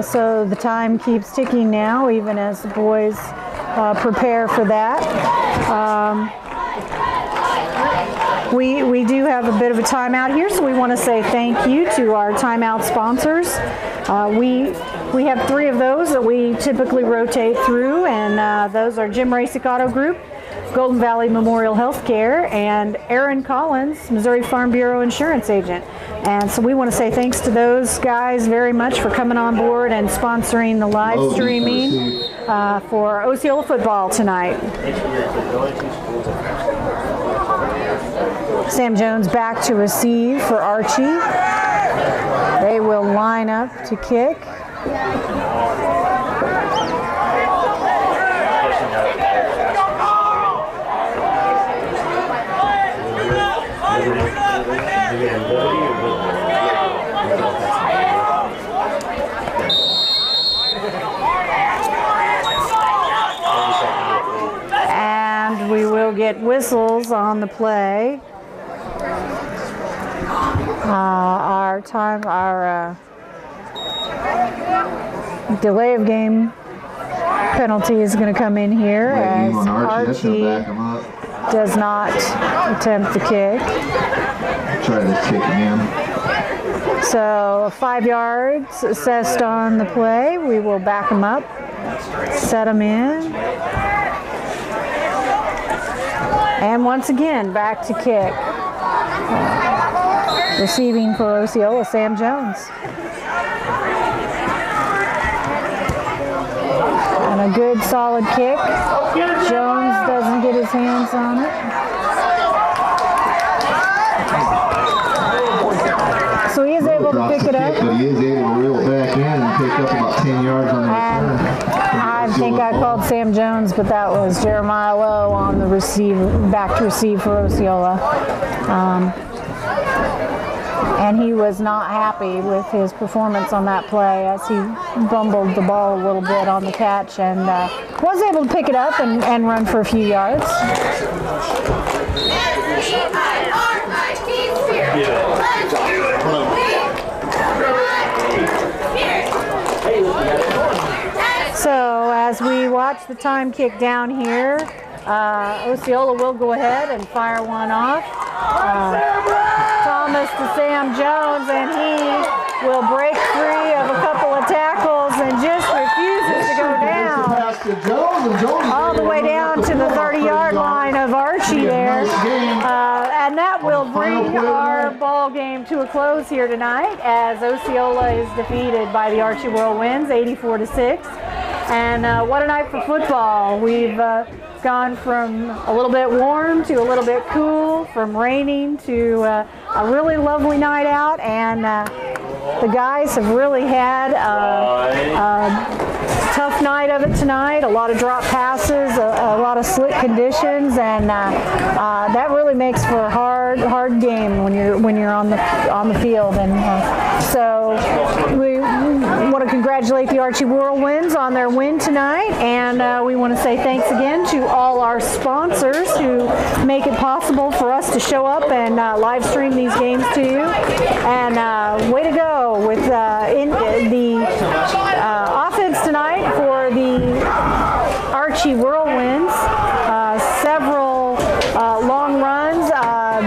So the time keeps ticking now, even as the boys prepare for that. We do have a bit of a timeout here, so we want to say thank you to our timeout sponsors. We have 3 of those that we typically rotate through, and those are Jim Rasick Auto Group, Golden Valley Memorial Healthcare, and Aaron Collins, Missouri Farm Bureau Insurance Agent. And so we want to say thanks to those guys very much for coming on board and sponsoring the live streaming for Osceola football tonight. Sam Jones back to receive for Archie. They will line up to kick. And we will get whistles on the play. Our delay of game penalty is going to come in here as Archie does not attempt the kick. Try to kick again. So 5 yards assessed on the play. We will back him up, set him in. And once again, back to kick. Receiving for Osceola, Sam Jones. And a good solid kick. Jones doesn't get his hands on it. So he is able to pick it up. But he is able to reel it back in and pick up about 10 yards on the return. I think I called Sam Jones, but that was Jeremiah Lowe on the back to receive for Osceola. And he was not happy with his performance on that play as he bumbled the ball a little bit on the catch and was able to pick it up and run for a few yards. So as we watch the time kick down here, Osceola will go ahead and fire one off. Thomas to Sam Jones, and he will break free of a couple of tackles and just refuses to go down. All the way down to the 30-yard line of Archie there. And that will bring our ball game to a close here tonight as Osceola is defeated by the Archie Whirlwinds 84-6. And what a night for football. We've gone from a little bit warm to a little bit cool, from raining to a really lovely night out, and the guys have really had a tough night of it tonight. A lot of drop passes, a lot of slick conditions, and that really makes for a hard game when you're on the field. And so we want to congratulate the Archie Whirlwinds on their win tonight, and we want to say thanks again to all our sponsors who make it possible for us to show up and live stream these games to you. And way to go with in the offense tonight for the Archie Whirlwinds. Several long runs.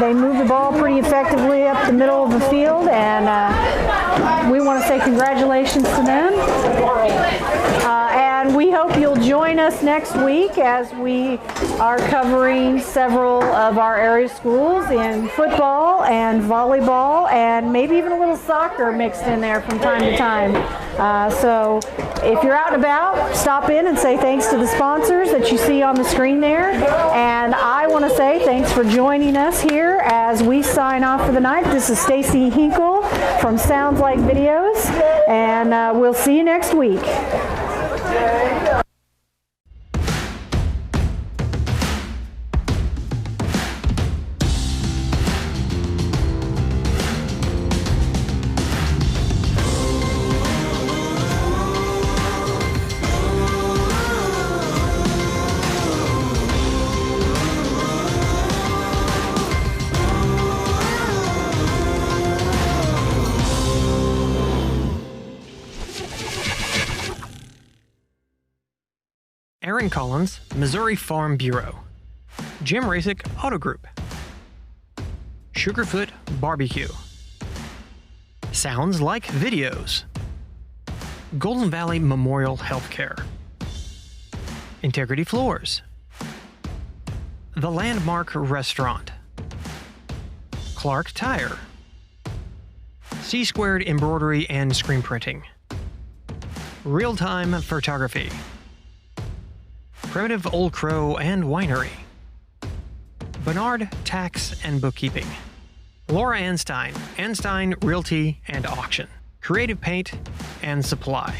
They moved the ball pretty effectively up the middle of the field, and we want to say congratulations to them. And we hope you'll join us next week as we are covering several of our area schools in football and volleyball and maybe even a little soccer mixed in there from time to time. So if you're out and about, stop in and say thanks to the sponsors that you see on the screen there. And I want to say thanks for joining us here as we sign off for the night. This is Stacy Hinkle from Sounds Like Videos, and we'll see you next week. Aaron Collins, Missouri Farm Bureau. Jim Rasick, Auto Group. Sugarfoot Barbecue. Sounds Like Videos. Golden Valley Memorial Healthcare. Integrity Floors. The Landmark Restaurant. Clark Tire. C-Squared Embroidery and Screen Printing. Real-Time Photography. Primitive Old Crow and Winery. Bernard Tax and Bookkeeping. Laura Anstein, Anstein Realty and Auction. Creative Paint and Supply.